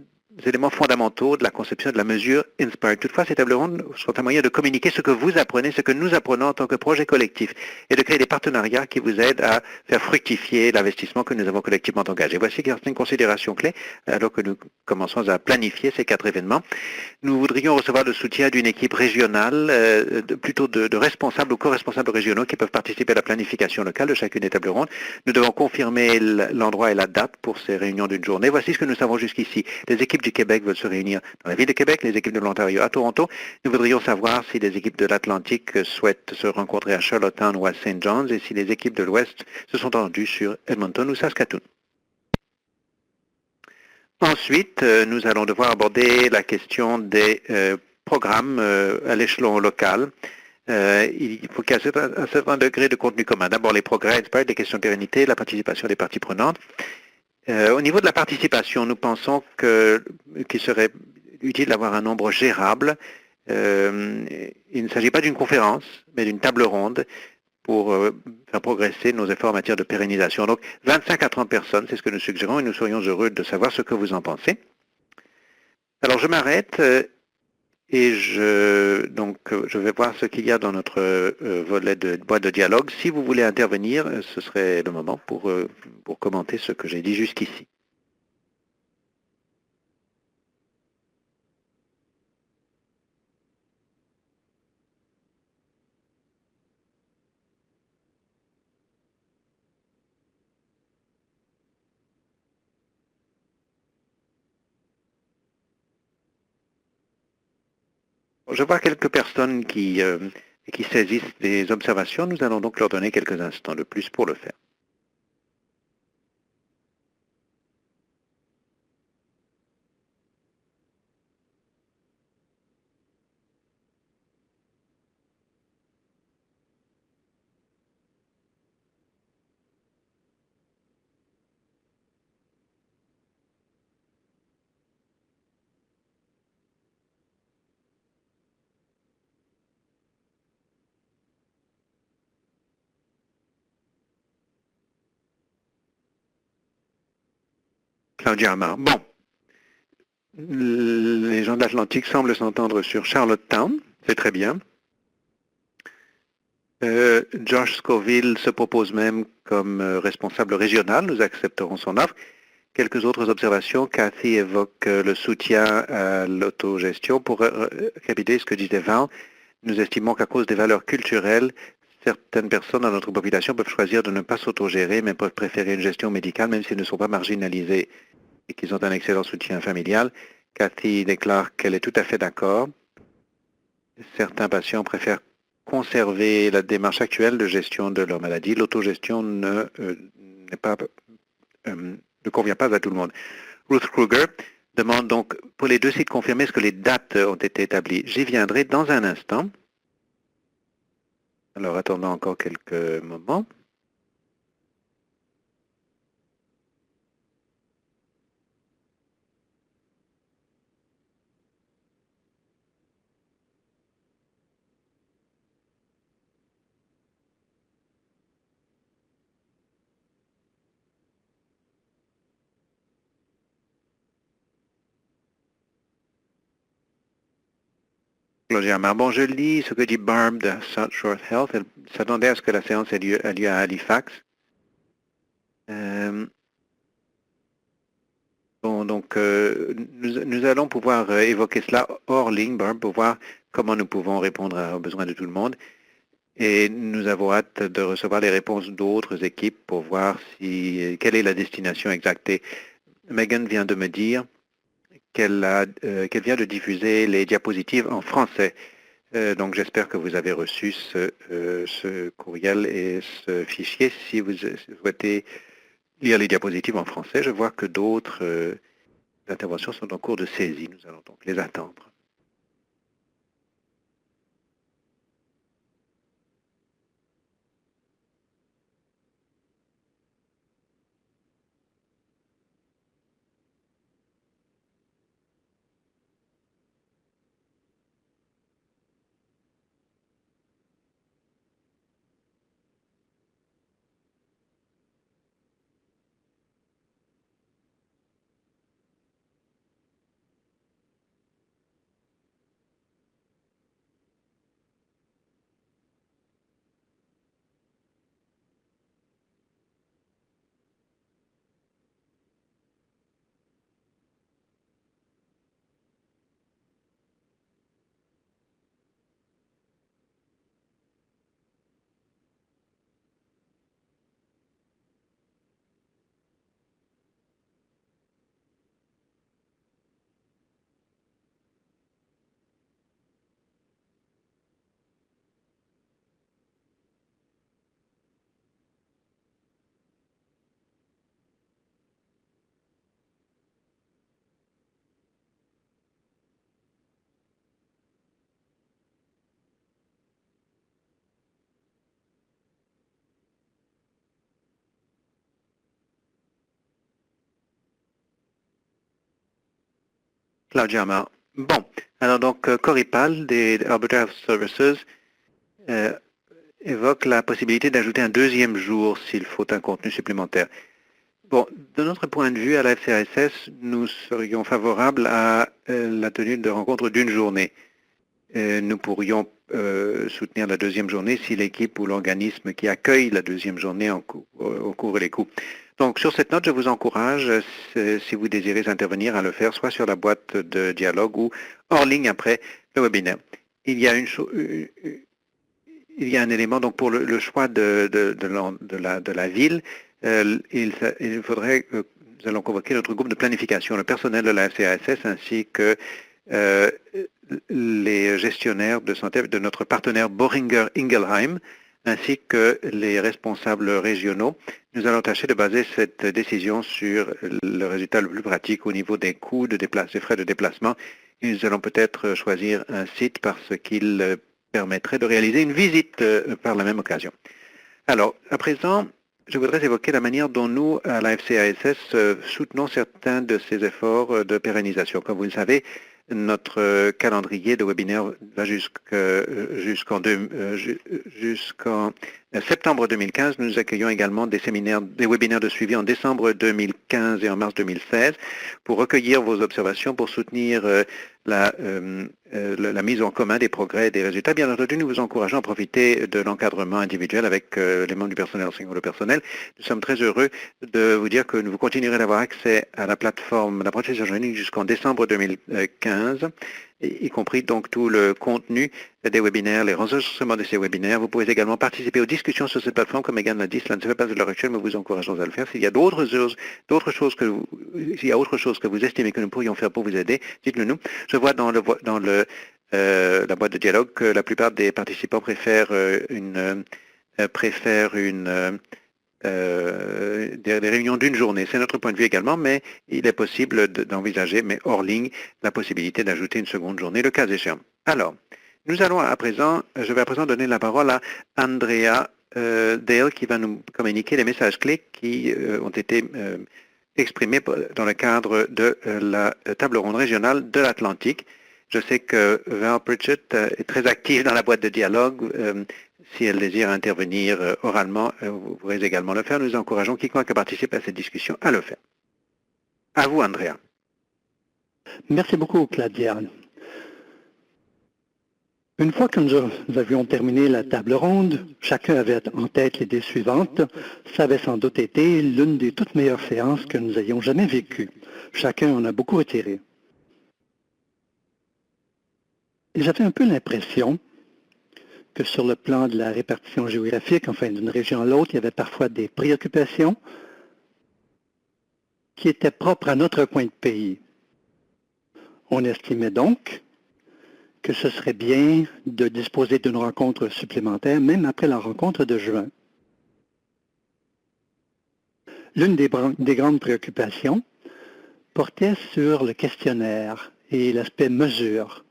éléments fondamentaux de la conception de la mesure Inspired. Toutefois, ces tables rondes sont un moyen de communiquer ce que vous apprenez, ce que nous apprenons en tant que projet collectif et de créer des partenariats qui vous aident à faire fructifier l'investissement que nous avons collectivement engagé. Voici certaines considérations clés alors que nous commençons à planifier ces 4 événements. Nous voudrions recevoir le soutien d'une équipe régionale, plutôt de responsables ou co-responsables régionaux qui peuvent participer à la planification locale de chacune des tables rondes. Nous devons confirmer l'endroit et la date pour ces réunions d'une journée. Voici ce que nous savons jusqu'ici. Les équipes du Québec veulent se réunir dans la ville de Québec, les équipes de l'Ontario à Toronto. Nous voudrions savoir si les équipes de l'Atlantique souhaitent se rencontrer à Charlottetown ou à St. John's et si les équipes de l'Ouest se sont rendues sur Edmonton ou Saskatoon. Ensuite, nous allons devoir aborder la question des programmes à l'échelon local. Il faut qu'il y ait un certain degré de contenu commun. D'abord, les progrès, les questions de pérennité, la participation des parties prenantes. Au niveau de la participation, nous pensons qu'il serait utile d'avoir un nombre gérable. Il ne s'agit pas d'une conférence, mais d'une table ronde pour faire progresser nos efforts en matière de pérennisation. Donc, 25 à 30 personnes, c'est ce que nous suggérons et nous serions heureux de savoir ce que vous en pensez. Alors, je m'arrête et je vais voir ce qu'il y a dans notre volet de boîte de dialogue. Si vous voulez intervenir, ce serait le moment pour commenter ce que j'ai dit jusqu'ici. Je vois quelques personnes qui saisissent des observations. Nous allons donc leur donner quelques instants de plus pour le faire. Claudia Amar. Bon, les gens de l'Atlantique semblent s'entendre sur Charlottetown, c'est très bien. Josh Scoville se propose même comme responsable régional, nous accepterons son offre. Quelques autres observations. Cathy évoque le soutien à l'autogestion. Pour répéter ce que disait Val, nous estimons qu'à cause des valeurs culturelles, certaines personnes dans notre population peuvent choisir de ne pas s'autogérer, mais peuvent préférer une gestion médicale, même s'ils ne sont pas marginalisés et qu'ils ont un excellent soutien familial. Cathy déclare qu'elle est tout à fait d'accord. Certains patients préfèrent conserver la démarche actuelle de gestion de leur maladie. L'autogestion ne convient pas à tout le monde. Ruth Kruger demande donc pour les deux sites confirmés est-ce que les dates ont été établies. J'y viendrai dans un instant. Alors attendons encore quelques moments. Claudia Amar. Bon, je lis ce que dit Barb de South Shore Health. Elle s'attendait à ce que la séance ait lieu à Halifax. Bon, donc nous allons pouvoir évoquer cela hors ligne, Barb, pour voir comment nous pouvons répondre aux besoins de tout le monde. Et nous avons hâte de recevoir les réponses d'autres équipes pour voir quelle est la destination exacte. Et Megan vient de me dire qu'elle vient de diffuser les diapositives en français. Donc j'espère que vous avez reçu ce courriel et ce fichier. Si vous souhaitez lire les diapositives en français, je vois que d'autres interventions sont en cours de saisie. Nous allons donc les attendre. Claudia Amar. Bon, alors donc Coripal des Alberta Health Services évoque la possibilité d'ajouter un deuxième jour s'il faut un contenu supplémentaire. Bon, de notre point de vue, à la FCRSS, nous serions favorables à la tenue de rencontres d'une journée. Nous pourrions soutenir la deuxième journée si l'équipe ou l'organisme qui accueille la deuxième journée au cours les coups. Donc, sur cette note, je vous encourage, si vous désirez intervenir, à le faire soit sur la boîte de dialogue ou hors ligne après le webinaire. Il y a un élément donc pour le choix de la ville. Il faudrait que nous allons convoquer notre groupe de planification, le personnel de la FCRSS ainsi que les gestionnaires de santé de notre partenaire Boehringer Ingelheim, ainsi que les responsables régionaux. Nous allons tâcher de baser cette décision sur le résultat le plus pratique au niveau des coûts des frais de déplacement. Et nous allons peut-être choisir un site parce qu'il permettrait de réaliser une visite par la même occasion. Alors, à présent, je voudrais évoquer la manière dont nous, à la FCASS, soutenons certains de ces efforts de pérennisation. Comme vous le savez, notre calendrier de webinaire va jusqu'en septembre 2015. Nous accueillons également des webinaires de suivi en décembre 2015 et en mars 2016 pour recueillir vos observations, pour soutenir la mise en commun des progrès et des résultats. Bien entendu, nous vous encourageons à profiter de l'encadrement individuel avec les membres du personnel enseignant le personnel. Nous sommes très heureux de vous dire que vous continuerez d'avoir accès à la plateforme d'apprentissage en ligne jusqu'en décembre 2015, y compris donc tout le contenu des webinaires, les enregistrements de ces webinaires. Vous pouvez également participer aux discussions sur cette plateforme, comme Megan l'a dit, cela ne se fait pas à l'heure actuelle, mais nous vous encourageons à le faire. S'il y a s'il y a autre chose que vous estimez que nous pourrions faire pour vous aider, dites-le nous. Je vois dans la boîte de dialogue que la plupart des participants préfèrent des réunions d'une journée. C'est notre point de vue également, mais il est possible d'envisager, mais hors ligne, la possibilité d'ajouter une seconde journée, le cas échéant. Alors, je vais à présent donner la parole à Andrea Dale qui va nous communiquer les messages clés qui ont été exprimés dans le cadre de la table ronde régionale de l'Atlantique. Je sais que Val Pritchett est très active dans la boîte de dialogue. Si elle désire intervenir oralement, vous pourrez également le faire. Nous encourageons quiconque participe à cette discussion à le faire. À vous, Andrea. Merci beaucoup, Claudia. Une fois que nous avions terminé la table ronde, chacun avait en tête l'idée suivante. Ça avait sans doute été l'une des toutes meilleures séances que nous ayons jamais vécues. Chacun en a beaucoup retiré. Et j'avais un peu l'impression que sur le plan de la répartition géographique, enfin d'une région à l'autre, il y avait parfois des préoccupations qui étaient propres à notre coin de pays. On estimait donc que ce serait bien de disposer d'une rencontre supplémentaire, même après la rencontre de juin. L'une des grandes préoccupations portait sur le questionnaire et l'aspect mesure.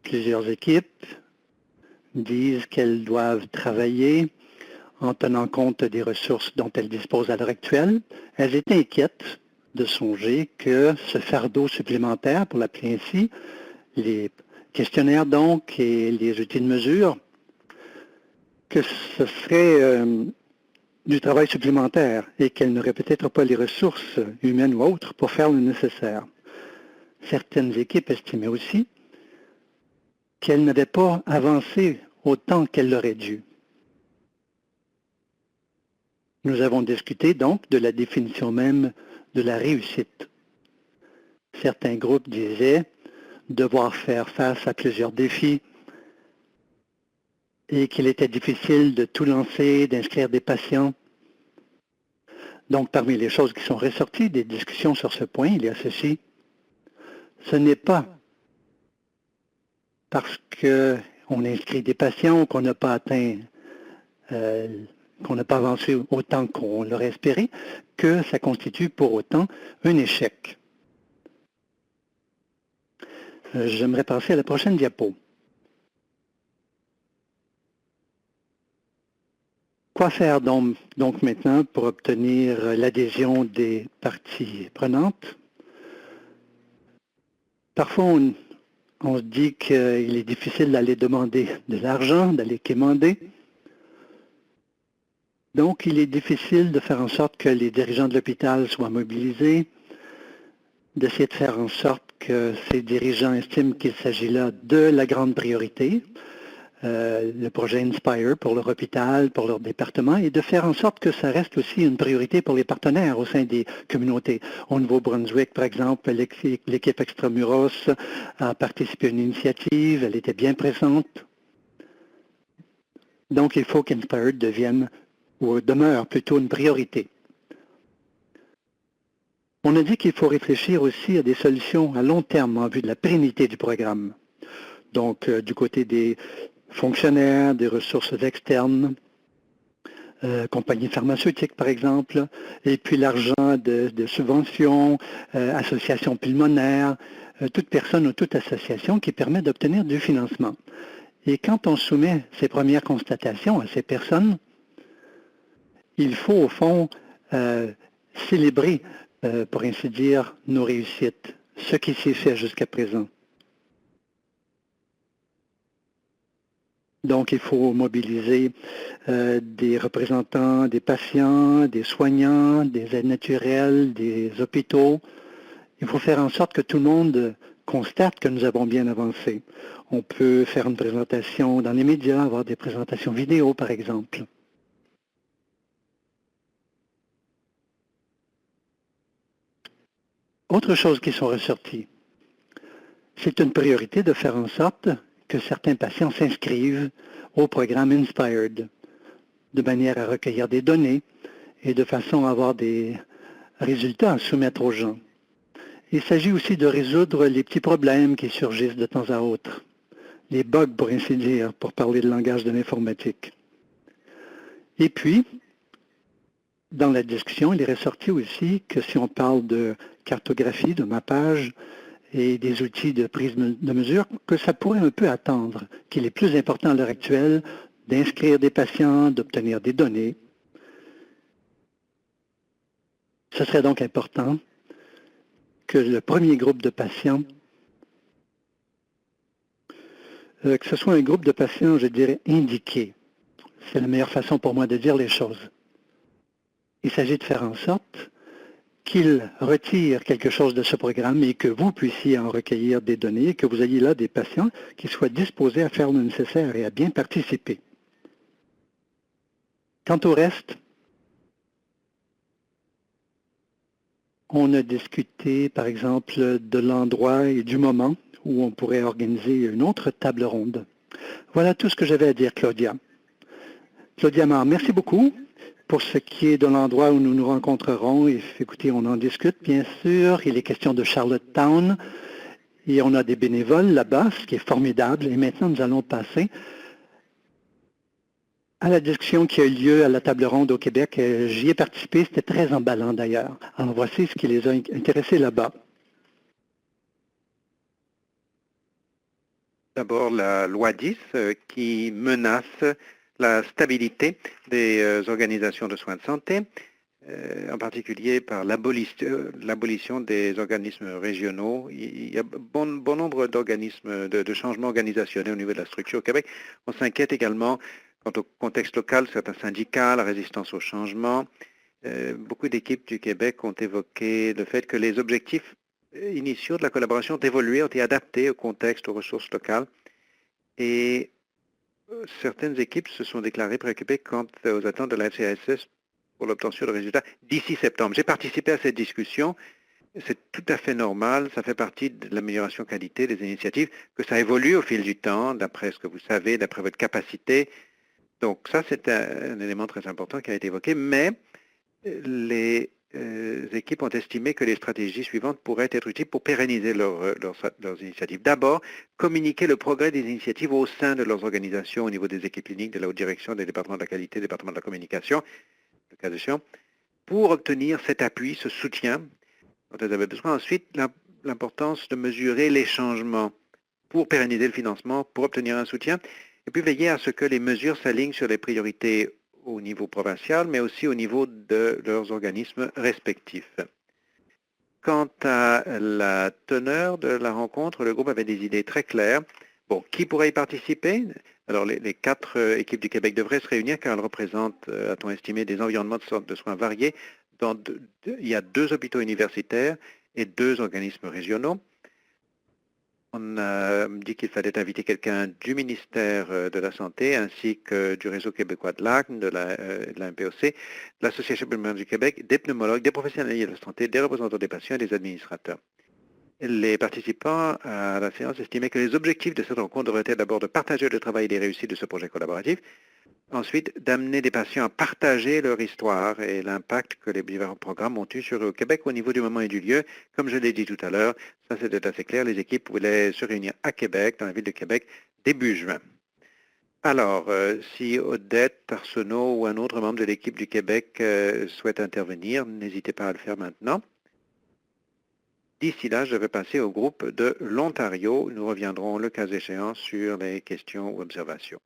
Plusieurs équipes disent qu'elles doivent travailler en tenant compte des ressources dont elles disposent à l'heure actuelle. Elles étaient inquiètes de songer que ce fardeau supplémentaire, pour l'appeler ainsi, les questionnaires donc et les outils de mesure, que ce serait du travail supplémentaire et qu'elles n'auraient peut-être pas les ressources humaines ou autres pour faire le nécessaire. Certaines équipes estimaient aussi qu'elles n'avaient pas avancé autant qu'elles l'auraient dû. Nous avons discuté donc de la définition même de la réussite. Certains groupes disaient devoir faire face à plusieurs défis et qu'il était difficile de tout lancer, d'inscrire des patients. Donc, parmi les choses qui sont ressorties des discussions sur ce point, il y a ceci. Ce n'est pas parce qu'on inscrit des patients qu'on n'a pas atteint, qu'on n'a pas avancé autant qu'on l'aurait espéré, que ça constitue pour autant un échec. J'aimerais passer à la prochaine diapo. Quoi faire donc maintenant pour obtenir l'adhésion des parties prenantes? Parfois, on se dit qu'il est difficile d'aller demander de l'argent, d'aller quémander. Donc, il est difficile de faire en sorte que les dirigeants de l'hôpital soient mobilisés, d'essayer de faire en sorte que ces dirigeants estiment qu'il s'agit là de la grande priorité, le projet Inspire pour leur hôpital, pour leur département, et de faire en sorte que ça reste aussi une priorité pour les partenaires au sein des communautés. Au Nouveau-Brunswick, par exemple, l'équipe Extramuros a participé à une initiative, elle était bien présente. Donc, il faut qu'Inspire devienne, ou demeure plutôt une priorité. On a dit qu'il faut réfléchir aussi à des solutions à long terme en vue de la pérennité du programme. Donc, du côté des fonctionnaires, des ressources externes, compagnies pharmaceutiques par exemple, et puis l'argent de subventions, associations pulmonaires, toute personne ou toute association qui permet d'obtenir du financement. Et quand on soumet ces premières constatations à ces personnes, il faut au fond célébrer, pour ainsi dire, nos réussites, ce qui s'est fait jusqu'à présent. Donc, il faut mobiliser des représentants des patients, des soignants, des aides naturelles, des hôpitaux. Il faut faire en sorte que tout le monde constate que nous avons bien avancé. On peut faire une présentation dans les médias, avoir des présentations vidéo, par exemple. Autre chose qui sont ressorties, c'est une priorité de faire en sorte que certains patients s'inscrivent au programme Inspired, de manière à recueillir des données et de façon à avoir des résultats à soumettre aux gens. Il s'agit aussi de résoudre les petits problèmes qui surgissent de temps à autre, les bugs pour ainsi dire, pour parler le langage de l'informatique. Et puis, dans la discussion, il est ressorti aussi que si on parle de cartographie, de mappage et des outils de prise de mesure, que ça pourrait un peu attendre, qu'il est plus important à l'heure actuelle d'inscrire des patients, d'obtenir des données. Ce serait donc important que le premier groupe de patients, que ce soit un groupe de patients, je dirais, indiqués. C'est la meilleure façon pour moi de dire les choses. Il s'agit de faire en sorte qu'ils retirent quelque chose de ce programme et que vous puissiez en recueillir des données et que vous ayez là des patients qui soient disposés à faire le nécessaire et à bien participer. Quant au reste, on a discuté, par exemple, de l'endroit et du moment où on pourrait organiser une autre table ronde. Voilà tout ce que j'avais à dire, Claudia. Claudia Mar, merci beaucoup. Pour ce qui est de l'endroit où nous nous rencontrerons, écoutez, on en discute, bien sûr. Il est question de Charlottetown et on a des bénévoles là-bas, ce qui est formidable. Et maintenant, nous allons passer à la discussion qui a eu lieu à la table ronde au Québec. J'y ai participé, c'était très emballant d'ailleurs. Alors voici ce qui les a intéressés là-bas. D'abord, la loi 10 qui menace la stabilité des organisations de soins de santé, en particulier par l'abolition des organismes régionaux. Il y a bon nombre d'organismes de changements organisationnels au niveau de la structure au Québec. On s'inquiète également quant au contexte local, certains syndicats, la résistance au changement. Beaucoup d'équipes du Québec ont évoqué le fait que les objectifs initiaux de la collaboration ont évolué, ont été adaptés au contexte, aux ressources locales. Et certaines équipes se sont déclarées préoccupées quant aux attentes de la FCSS pour l'obtention de résultats d'ici septembre. J'ai participé à cette discussion. C'est tout à fait normal. Ça fait partie de l'amélioration qualité des initiatives, que ça évolue au fil du temps, d'après ce que vous savez, d'après votre capacité. Donc ça, c'est un élément très important qui a été évoqué. Mais les équipes ont estimé que les stratégies suivantes pourraient être utiles pour pérenniser leurs initiatives. D'abord, communiquer le progrès des initiatives au sein de leurs organisations au niveau des équipes cliniques, de la haute direction, des départements de la qualité, des départements de la communication, le cas échéant, pour obtenir cet appui, ce soutien dont elles avaient besoin. Ensuite, l'importance de mesurer les changements pour pérenniser le financement, pour obtenir un soutien, et puis veiller à ce que les mesures s'alignent sur les priorités au niveau provincial, mais aussi au niveau de leurs organismes respectifs. Quant à la teneur de la rencontre, le groupe avait des idées très claires. Bon, qui pourrait y participer? Alors, les 4 équipes du Québec devraient se réunir car elles représentent, a-t-on estimé, des environnements de soins variés. Il y a 2 hôpitaux universitaires et 2 organismes régionaux. On a dit qu'il fallait inviter quelqu'un du ministère de la Santé ainsi que du Réseau québécois de l'ACN, de la MPOC, de l'Association pneumologue du Québec, des pneumologues, des professionnels de la santé, des représentants des patients et des administrateurs. Les participants à la séance estimaient que les objectifs de cette rencontre devraient être d'abord de partager le travail et les réussites de ce projet collaboratif, ensuite d'amener des patients à partager leur histoire et l'impact que les différents programmes ont eu sur eux au Québec au niveau du moment et du lieu. Comme je l'ai dit tout à l'heure, ça c'était assez clair, les équipes voulaient se réunir à Québec, dans la ville de Québec, début juin. Alors, si Odette Arsenault ou un autre membre de l'équipe du Québec souhaite intervenir, n'hésitez pas à le faire maintenant. D'ici là, je vais passer au groupe de l'Ontario. Nous reviendrons le cas échéant sur les questions ou observations.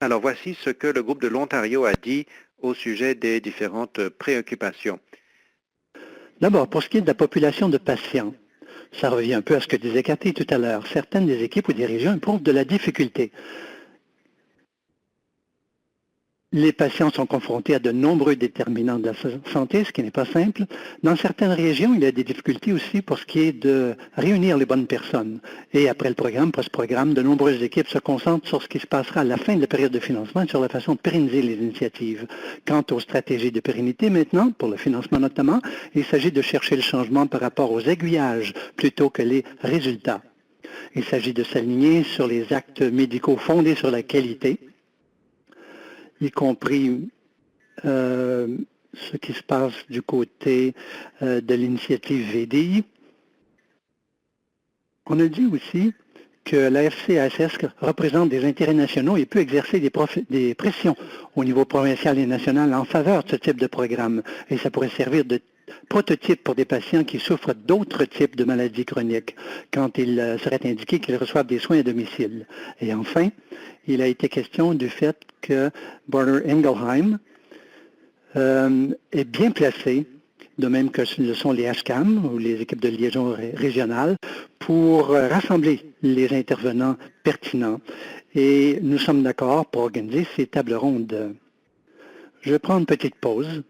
Alors voici ce que le groupe de l'Ontario a dit au sujet des différentes préoccupations. D'abord, pour ce qui est de la population de patients, Ça revient un peu à ce que disait Cathy tout à l'heure. Certaines des équipes ou des régions éprouvent de la difficulté. Les patients sont confrontés à de nombreux déterminants de la santé, ce qui n'est pas simple. Dans certaines régions, il y a des difficultés aussi pour ce qui est de réunir les bonnes personnes. Et après le programme, post-programme, de nombreuses équipes se concentrent sur ce qui se passera à la fin de la période de financement et sur la façon de pérenniser les initiatives. Quant aux stratégies de pérennité maintenant, pour le financement notamment, il s'agit de chercher le changement par rapport aux aiguillages plutôt que les résultats. Il s'agit de s'aligner sur les actes médicaux fondés sur la qualité, y compris ce qui se passe du côté de l'initiative VDI. On a dit aussi que la FCASS représente des intérêts nationaux et peut exercer des pressions au niveau provincial et national en faveur de ce type de programme. Et ça pourrait servir de prototype pour des patients qui souffrent d'autres types de maladies chroniques quand il serait indiqué qu'ils reçoivent des soins à domicile. Et enfin, il a été question du fait que Boehringer Ingelheim est bien placé, de même que le sont les HCAM ou les équipes de liaison régionales, pour rassembler les intervenants pertinents. Et nous sommes d'accord pour organiser ces tables rondes. Je vais prendre une petite pause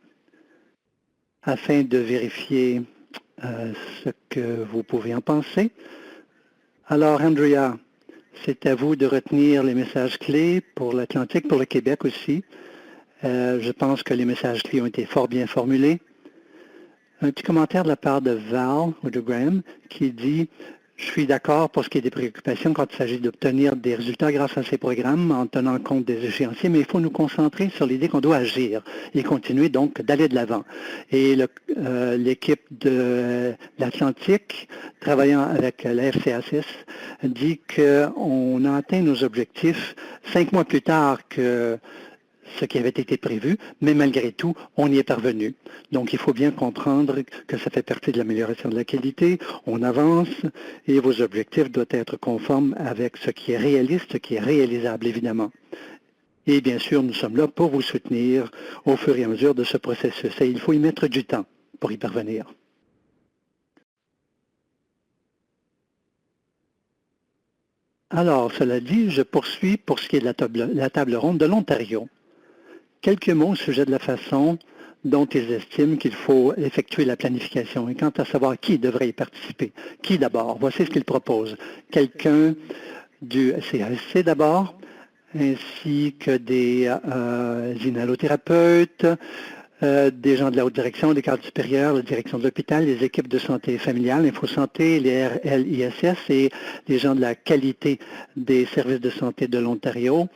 afin de vérifier ce que vous pouvez en penser. Alors, Andrea, c'est à vous de retenir les messages clés pour l'Atlantique, pour le Québec aussi. Je pense que les messages clés ont été fort bien formulés. Un petit commentaire de la part de Val ou de Graham qui dit « Je suis d'accord pour ce qui est des préoccupations quand il s'agit d'obtenir des résultats grâce à ces programmes en tenant compte des échéanciers, mais il faut nous concentrer sur l'idée qu'on doit agir et continuer donc d'aller de l'avant. » Et l'équipe de l'Atlantique, travaillant avec la FCASS, dit qu'on a atteint nos objectifs 5 mois plus tard que ce qui avait été prévu, mais malgré tout, on y est parvenu. Donc, il faut bien comprendre que ça fait partie de l'amélioration de la qualité, on avance et vos objectifs doivent être conformes avec ce qui est réaliste, ce qui est réalisable, évidemment. Et bien sûr, nous sommes là pour vous soutenir au fur et à mesure de ce processus. Et il faut y mettre du temps pour y parvenir. Alors, cela dit, je poursuis pour ce qui est de la table ronde de l'Ontario. Quelques mots au sujet de la façon dont ils estiment qu'il faut effectuer la planification et quant à savoir qui devrait y participer. Qui d'abord? Voici ce qu'ils proposent. Quelqu'un du CASC d'abord, ainsi que des inhalothérapeutes, des gens de la haute direction, des cadres supérieurs, la direction de l'hôpital, les équipes de santé familiale, InfoSanté, les RLISS et les gens de la qualité des services de santé de l'Ontario.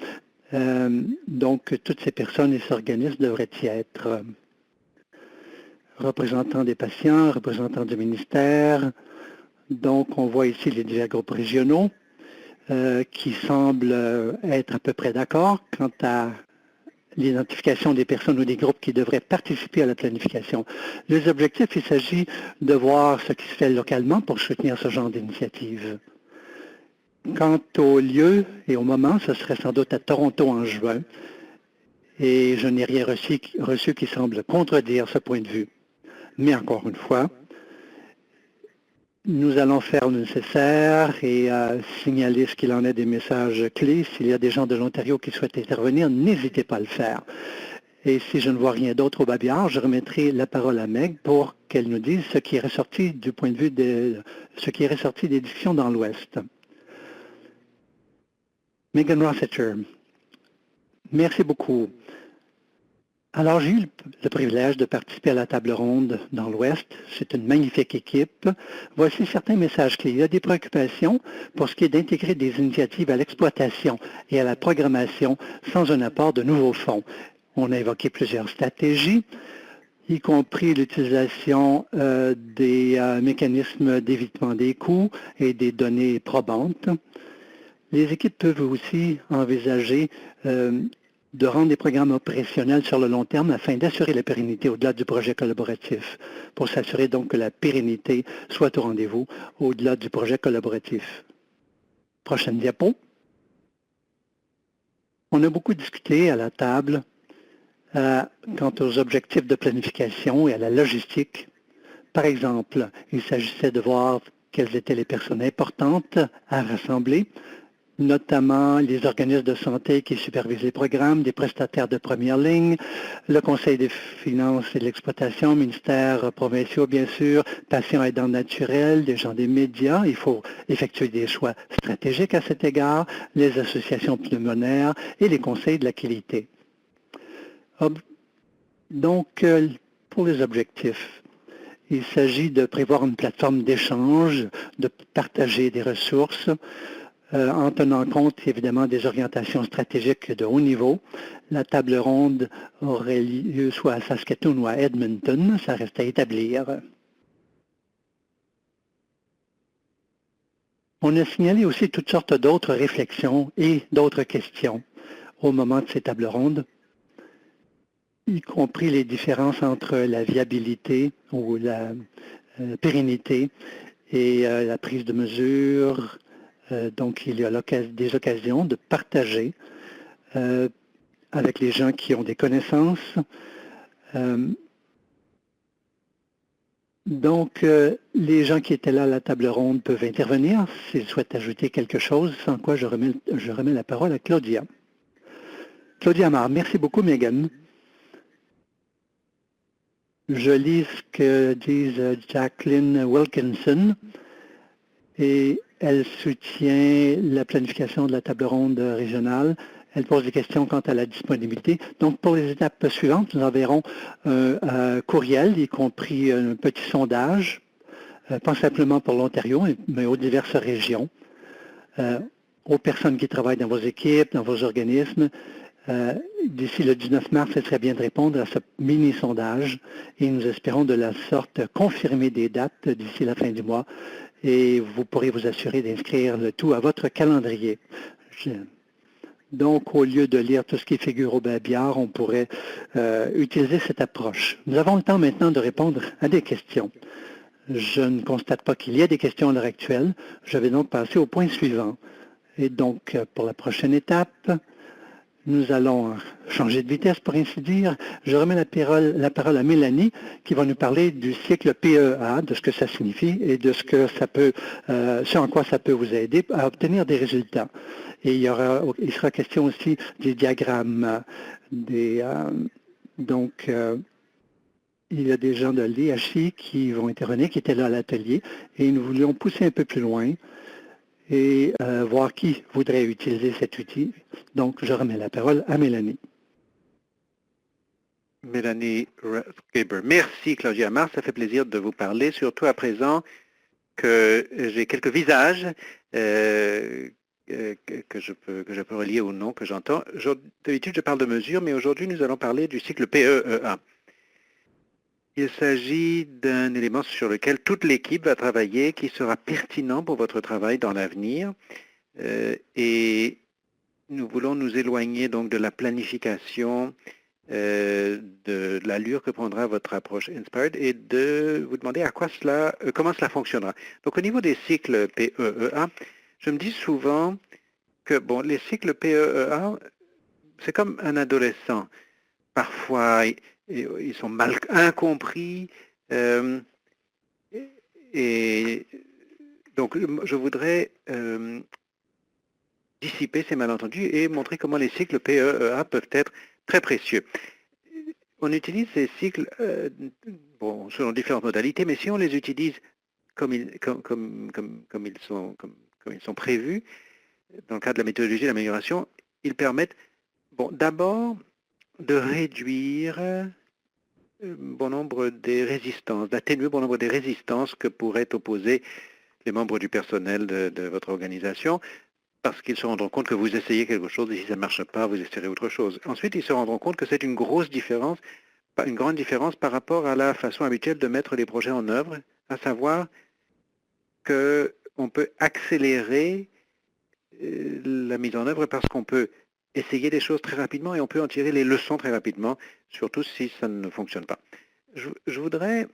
Donc, toutes ces personnes et ces organismes devraient y être représentants des patients, représentants du ministère. Donc, on voit ici les divers groupes régionaux qui semblent être à peu près d'accord quant à l'identification des personnes ou des groupes qui devraient participer à la planification. Les objectifs, il s'agit de voir ce qui se fait localement pour soutenir ce genre d'initiative. Quant au lieu et au moment, ce serait sans doute à Toronto en juin, et je n'ai rien reçu qui semble contredire ce point de vue. Mais encore une fois, nous allons faire le nécessaire et signaler ce qu'il en est des messages clés. S'il y a des gens de l'Ontario qui souhaitent intervenir, n'hésitez pas à le faire. Et si je ne vois rien d'autre au babillard, je remettrai la parole à Meg pour qu'elle nous dise ce qui est ressorti du point de vue ce qui est ressorti des discussions dans l'Ouest. Megan Rossiter, merci beaucoup. Alors, j'ai eu le privilège de participer à la table ronde dans l'Ouest. C'est une magnifique équipe. Voici certains messages clés. Il y a des préoccupations pour ce qui est d'intégrer des initiatives à l'exploitation et à la programmation sans un apport de nouveaux fonds. On a évoqué plusieurs stratégies, y compris l'utilisation des mécanismes d'évitement des coûts et des données probantes. Les équipes peuvent aussi envisager de rendre des programmes opérationnels sur le long terme afin d'assurer la pérennité au-delà du projet collaboratif, pour s'assurer donc que la pérennité soit au rendez-vous au-delà du projet collaboratif. Prochaine diapo. On a beaucoup discuté à la table quant aux objectifs de planification et à la logistique. Par exemple, il s'agissait de voir quelles étaient les personnes importantes à rassembler, notamment les organismes de santé qui supervisent les programmes, des prestataires de première ligne, le Conseil des finances et de l'exploitation, ministères provinciaux, bien sûr, patients aidants naturels, des gens des médias. Il faut effectuer des choix stratégiques à cet égard, les associations pulmonaires et les conseils de la qualité. Donc, pour les objectifs, il s'agit de prévoir une plateforme d'échange, de partager des ressources, en tenant compte évidemment des orientations stratégiques de haut niveau. La table ronde aurait lieu soit à Saskatoon ou à Edmonton, ça reste à établir. On a signalé aussi toutes sortes d'autres réflexions et d'autres questions au moment de ces tables rondes, y compris les différences entre la viabilité ou la pérennité et la prise de mesures. Donc, il y a des occasions de partager avec les gens qui ont des connaissances. Donc, les gens qui étaient là à la table ronde peuvent intervenir s'ils souhaitent ajouter quelque chose, sans quoi je remets la parole à Claudia. Claudia Amar, merci beaucoup, Megan. Je lis ce que disent Jacqueline Wilkinson et elle soutient la planification de la table ronde régionale. Elle pose des questions quant à la disponibilité. Donc, pour les étapes suivantes, nous enverrons un courriel, y compris un petit sondage, pas simplement pour l'Ontario, mais aux diverses régions, aux personnes qui travaillent dans vos équipes, dans vos organismes. D'ici le 19 mars, ce serait bien de répondre à ce mini-sondage et nous espérons de la sorte confirmer des dates d'ici la fin du mois et vous pourrez vous assurer d'inscrire le tout à votre calendrier. Donc, au lieu de lire tout ce qui figure au babillard, on pourrait utiliser cette approche. Nous avons le temps maintenant de répondre à des questions. Je ne constate pas qu'il y ait des questions à l'heure actuelle. Je vais donc passer au point suivant. Et donc, pour la prochaine étape, nous allons changer de vitesse, pour ainsi dire. Je remets la parole à Mélanie, qui va nous parler du cycle PEA, de ce que ça signifie et de ce en quoi ça peut vous aider à obtenir des résultats. Et il sera question aussi des diagrammes. Donc, il y a des gens de l'IHI qui vont intervenir, qui étaient là à l'atelier, et nous voulions pousser un peu plus loin et voir qui voudrait utiliser cet outil. Donc, je remets la parole à Mélanie. Mélanie Rathgeber. Merci, Claudia Amar. Ça fait plaisir de vous parler, surtout à présent que j'ai quelques visages que je peux relier au nom que j'entends. D'habitude, je parle de mesures, mais aujourd'hui, nous allons parler du cycle PEEA. Il s'agit d'un élément sur lequel toute l'équipe va travailler, qui sera pertinent pour votre travail dans l'avenir. Et nous voulons nous éloigner donc de la planification, de l'allure que prendra votre approche Inspired et de vous demander comment cela fonctionnera. Donc au niveau des cycles PEEA, je me dis souvent que les cycles PEEA, c'est comme un adolescent. Parfois, ils sont mal incompris. Et donc, je voudrais dissiper ces malentendus et montrer comment les cycles PEEA peuvent être très précieux. On utilise ces cycles selon différentes modalités, mais si on les utilise comme ils sont prévus, dans le cadre de la méthodologie d'amélioration, ils permettent d'abord de réduire bon nombre des résistances, d'atténuer bon nombre des résistances que pourraient opposer les membres du personnel de votre organisation, parce qu'ils se rendront compte que vous essayez quelque chose et si ça ne marche pas, vous essayerez autre chose. Ensuite, ils se rendront compte que c'est une grande différence par rapport à la façon habituelle de mettre les projets en œuvre, à savoir qu'on peut accélérer la mise en œuvre parce qu'on peut essayer des choses très rapidement et on peut en tirer les leçons très rapidement, surtout si ça ne fonctionne pas. Je vais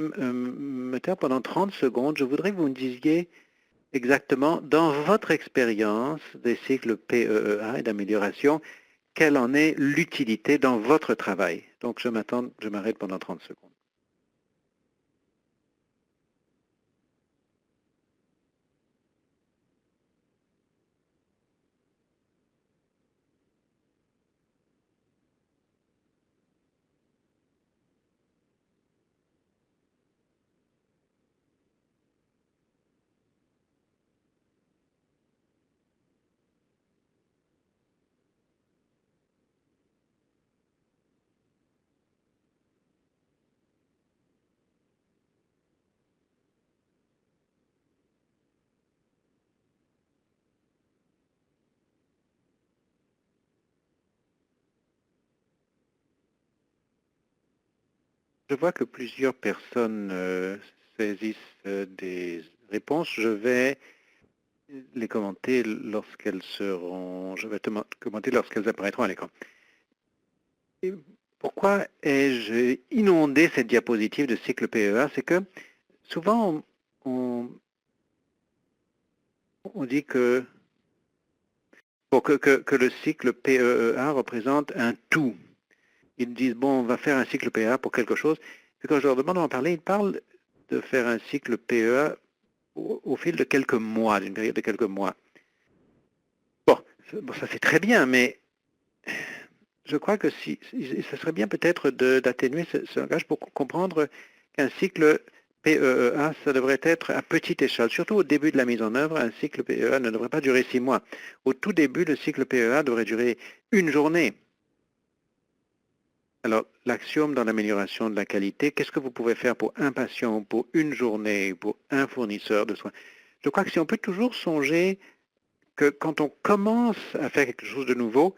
me taire pendant 30 secondes. Je voudrais que vous me disiez exactement, dans votre expérience des cycles PEEA et d'amélioration, quelle en est l'utilité dans votre travail. Donc je m'arrête pendant 30 secondes. Je vois que plusieurs personnes saisissent des réponses. Je vais les commenter lorsqu'elles seront. Je vais commenter lorsqu'elles apparaîtront à l'écran. Pourquoi ai-je inondé cette diapositive de cycle PEA? C'est que souvent on dit que, que le cycle PEA représente un tout. Ils disent, bon, on va faire un cycle PEA pour quelque chose. Et quand je leur demande d'en parler, ils parlent de faire un cycle PEA au fil de quelques mois, d'une période de quelques mois. Bon, ça c'est très bien, mais je crois que ce serait bien peut-être d'atténuer ce langage pour comprendre qu'un cycle PEA, ça devrait être à petite échelle. Surtout au début de la mise en œuvre, un cycle PEA ne devrait pas durer 6 mois. Au tout début, le cycle PEA devrait durer une journée. Alors, l'axiome dans l'amélioration de la qualité, qu'est-ce que vous pouvez faire pour un patient, pour une journée, pour un fournisseur de soins? Je crois que si on peut toujours songer que quand on commence à faire quelque chose de nouveau,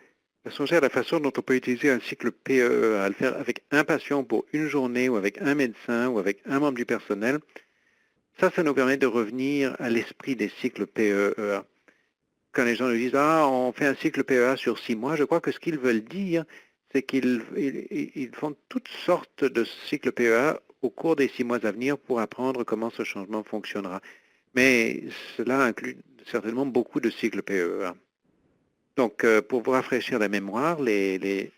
songer à la façon dont on peut utiliser un cycle PEA, à le faire avec un patient pour une journée, ou avec un médecin, ou avec un membre du personnel, ça nous permet de revenir à l'esprit des cycles PEA. Quand les gens nous disent « Ah, on fait un cycle PEA sur 6 mois », je crois que ce qu'ils veulent dire, c'est qu'ils font toutes sortes de cycles PEA au cours des 6 mois à venir pour apprendre comment ce changement fonctionnera. Mais cela inclut certainement beaucoup de cycles PEA. Donc, pour vous rafraîchir la mémoire, il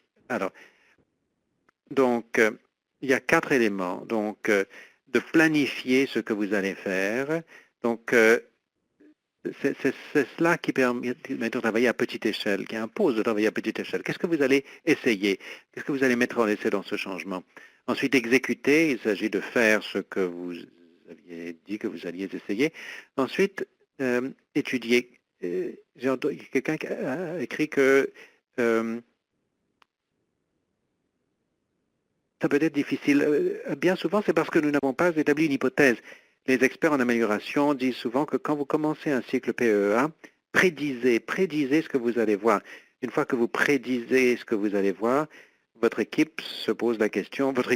y a 4 éléments. Donc, de planifier ce que vous allez faire. Donc, c'est cela qui permet de travailler à petite échelle, qui impose de travailler à petite échelle. Qu'est-ce que vous allez essayer? Qu'est-ce que vous allez mettre en essai dans ce changement? Ensuite, exécuter, il s'agit de faire ce que vous aviez dit que vous alliez essayer. Ensuite, étudier. J'ai entendu quelqu'un qui a écrit que ça peut être difficile. Bien souvent, c'est parce que nous n'avons pas établi une hypothèse. Les experts en amélioration disent souvent que quand vous commencez un cycle PEA, prédisez ce que vous allez voir. Une fois que vous prédisez ce que vous allez voir, votre équipe se pose la question, votre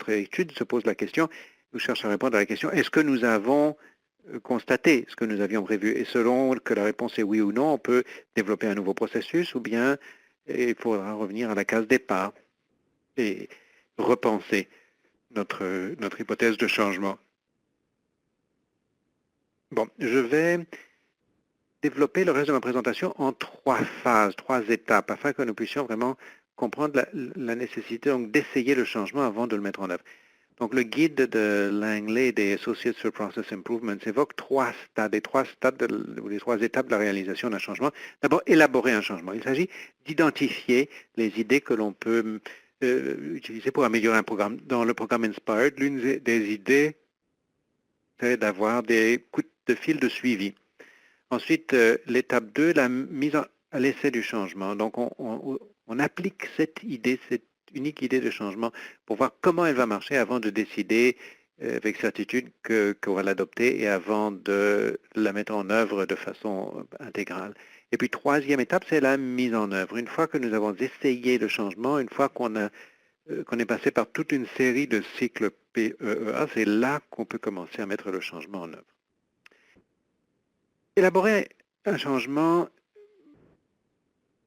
étude se pose la question, vous cherchez à répondre à la question, est-ce que nous avons constaté ce que nous avions prévu? Et selon que la réponse est oui ou non, on peut développer un nouveau processus ou bien il faudra revenir à la case départ et repenser notre hypothèse de changement. Bon, je vais développer le reste de ma présentation en 3 phases, 3 étapes, afin que nous puissions vraiment comprendre la nécessité d'essayer le changement avant de le mettre en œuvre. Donc, le guide de Langley des Associates for Process Improvements évoque 3 stades, les 3 étapes de la réalisation d'un changement. D'abord, élaborer un changement. Il s'agit d'identifier les idées que l'on peut utiliser pour améliorer un programme. Dans le programme Inspired, l'une des idées, c'est d'avoir des coups de fil de suivi. Ensuite, l'étape 2, la mise à l'essai du changement. Donc, on applique cette idée, cette unique idée de changement pour voir comment elle va marcher avant de décider avec certitude qu'on va l'adopter et avant de la mettre en œuvre de façon intégrale. Et puis, troisième étape, c'est la mise en œuvre. Une fois que nous avons essayé le changement, une fois qu'on est passé par toute une série de cycles PEA, c'est là qu'on peut commencer à mettre le changement en œuvre. Élaborer un changement,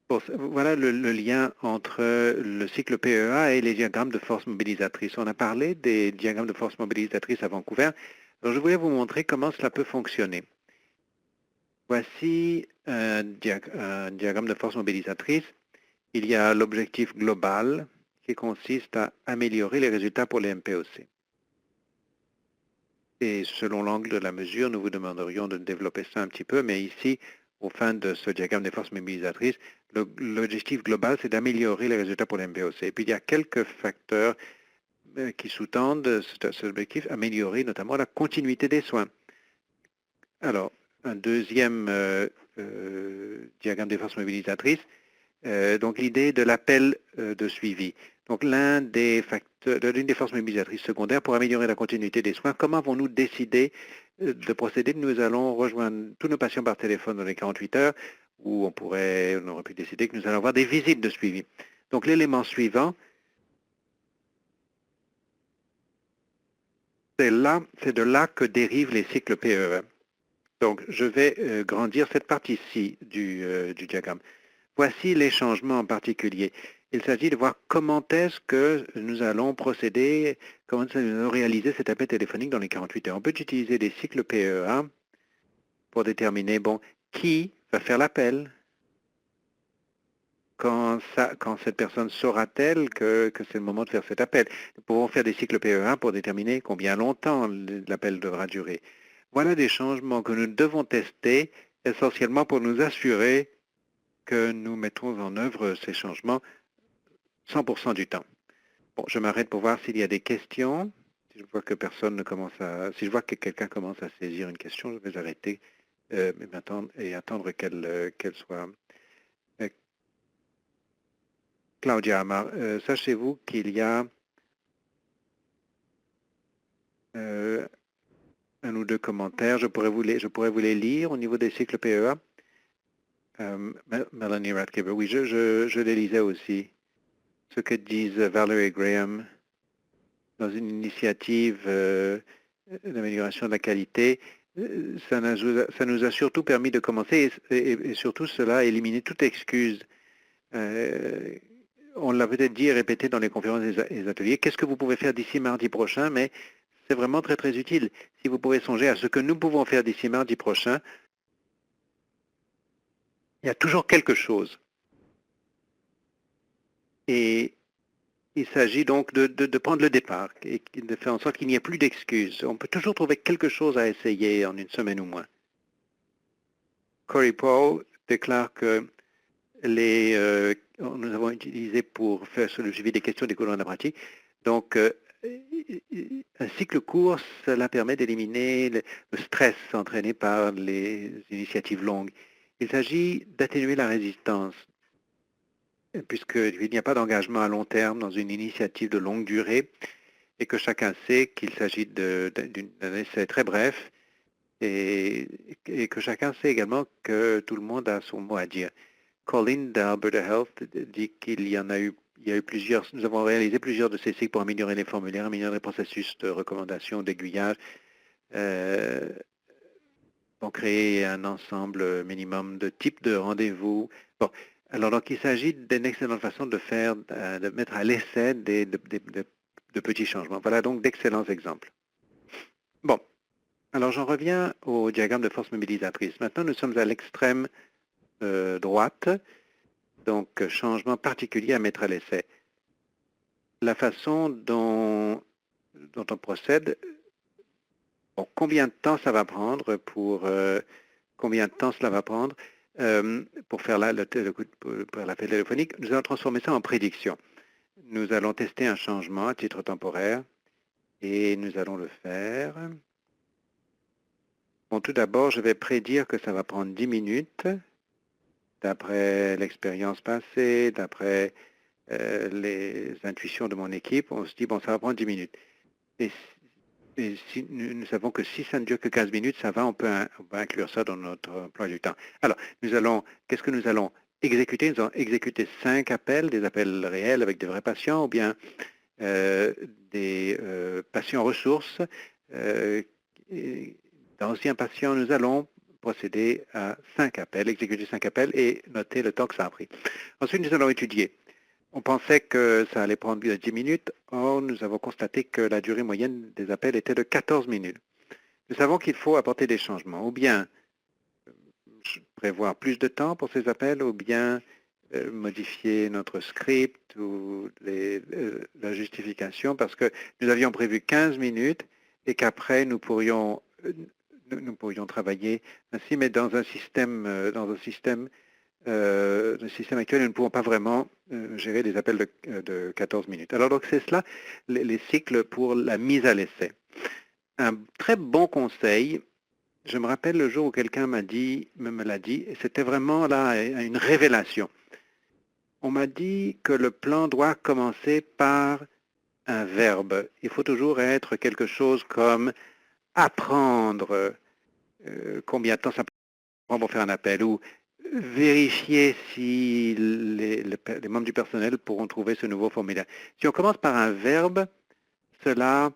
voilà le lien entre le cycle PEA et les diagrammes de force mobilisatrice. On a parlé des diagrammes de force mobilisatrice à Vancouver. Alors, je voulais vous montrer comment cela peut fonctionner. Voici un diagramme de force mobilisatrice. Il y a l'objectif global qui consiste à améliorer les résultats pour les MPOC. Et selon l'angle de la mesure, nous vous demanderions de développer ça un petit peu, mais ici, au fin de ce diagramme des forces mobilisatrices, l'objectif global, c'est d'améliorer les résultats pour les MPOC. Et puis, il y a quelques facteurs qui sous-tendent cet objectif, améliorer notamment la continuité des soins. Alors, un deuxième diagramme des forces mobilisatrices, donc l'idée de l'appel de suivi. Donc l'une des forces mobilisatrices secondaires pour améliorer la continuité des soins, comment avons-nous décidé de procéder? Nous allons rejoindre tous nos patients par téléphone dans les 48 heures, où on aurait pu décider que nous allons avoir des visites de suivi. Donc l'élément suivant, c'est de là que dérivent les cycles PE1. Donc, je vais grandir cette partie-ci du diagramme. Voici les changements en particulier. Il s'agit de voir comment est-ce que nous allons procéder, comment nous allons réaliser cet appel téléphonique dans les 48 heures. On peut utiliser des cycles PE1 pour déterminer, bon, qui va faire l'appel, quand cette personne saura-t-elle que c'est le moment de faire cet appel. Nous pouvons faire des cycles PE1 pour déterminer combien longtemps l'appel devra durer. Voilà des changements que nous devons tester essentiellement pour nous assurer que nous mettons en œuvre ces changements 100% du temps. Bon, je m'arrête pour voir s'il y a des questions. Si je vois que si je vois que quelqu'un commence à saisir une question, je vais arrêter et attendre qu'elle soit. Claudia, sachez-vous qu'il y a un ou deux commentaires. Je pourrais vous les lire au niveau des cycles PEA. Melanie Radkeber, oui, je les lisais aussi. Ce que disent Valerie et Graham dans une initiative d'amélioration de la qualité, ça nous a surtout permis de commencer et surtout cela a éliminé toute excuse. On l'a peut-être dit et répété dans les conférences et les ateliers. Qu'est-ce que vous pouvez faire d'ici mardi prochain? Mais c'est vraiment très, très utile. Si vous pouvez songer à ce que nous pouvons faire d'ici mardi prochain, il y a toujours quelque chose. Et il s'agit donc de prendre le départ et de faire en sorte qu'il n'y ait plus d'excuses. On peut toujours trouver quelque chose à essayer en une semaine ou moins. Corey Paul déclare que nous avons utilisé pour faire le suivi des questions des cours de la pratique. Donc, un cycle court, cela permet d'éliminer le stress entraîné par les initiatives longues. Il s'agit d'atténuer la résistance, puisqu'il n'y a pas d'engagement à long terme dans une initiative de longue durée et que chacun sait qu'il s'agit d'un essai très bref et que chacun sait également que tout le monde a son mot à dire. Colin d'Alberta Health dit qu'il y a eu plusieurs, nous avons réalisé plusieurs de ces cycles pour améliorer les formulaires, améliorer les processus de recommandation, d'aiguillage, pour créer un ensemble minimum de types de rendez-vous. Bon, alors donc il s'agit d'une excellente façon de mettre à l'essai de petits changements. Voilà donc d'excellents exemples. Bon, alors j'en reviens au diagramme de force mobilisatrice. Maintenant, nous sommes à l'extrême droite, donc changement particulier à mettre à l'essai. La façon dont on procède, bon, combien de temps ça va prendre pour faire l'appel téléphonique, nous allons transformer ça en prédiction. Nous allons tester un changement à titre temporaire et nous allons le faire. Bon, tout d'abord, je vais prédire que ça va prendre 10 minutes. D'après l'expérience passée, d'après les intuitions de mon équipe, on se dit, bon, ça va prendre 10 minutes. Et si, nous savons que si ça ne dure que 15 minutes, ça va, on va inclure ça dans notre emploi du temps. Alors, qu'est-ce que nous allons exécuter? Nous allons exécuter 5 appels, des appels réels avec des vrais patients, ou bien des patients ressources. D'anciens patients, nous allons procéder à 5 appels, exécuter 5 appels et noter le temps que ça a pris. Ensuite, nous allons étudier. On pensait que ça allait prendre 10 minutes. Or, nous avons constaté que la durée moyenne des appels était de 14 minutes. Nous savons qu'il faut apporter des changements, ou bien prévoir plus de temps pour ces appels, ou bien modifier notre script ou la justification, parce que nous avions prévu 15 minutes et qu'après, nous pourrions travailler ainsi, mais dans un système actuel, nous ne pouvons pas vraiment gérer des appels de 14 minutes. Alors donc c'est cela, les cycles pour la mise à l'essai. Un très bon conseil, je me rappelle le jour où quelqu'un me l'a dit, et c'était vraiment là une révélation. On m'a dit que le plan doit commencer par un verbe. Il faut toujours être quelque chose comme apprendre, combien de temps ça prend pour faire un appel, ou vérifier si les membres du personnel pourront trouver ce nouveau formulaire. Si on commence par un verbe, cela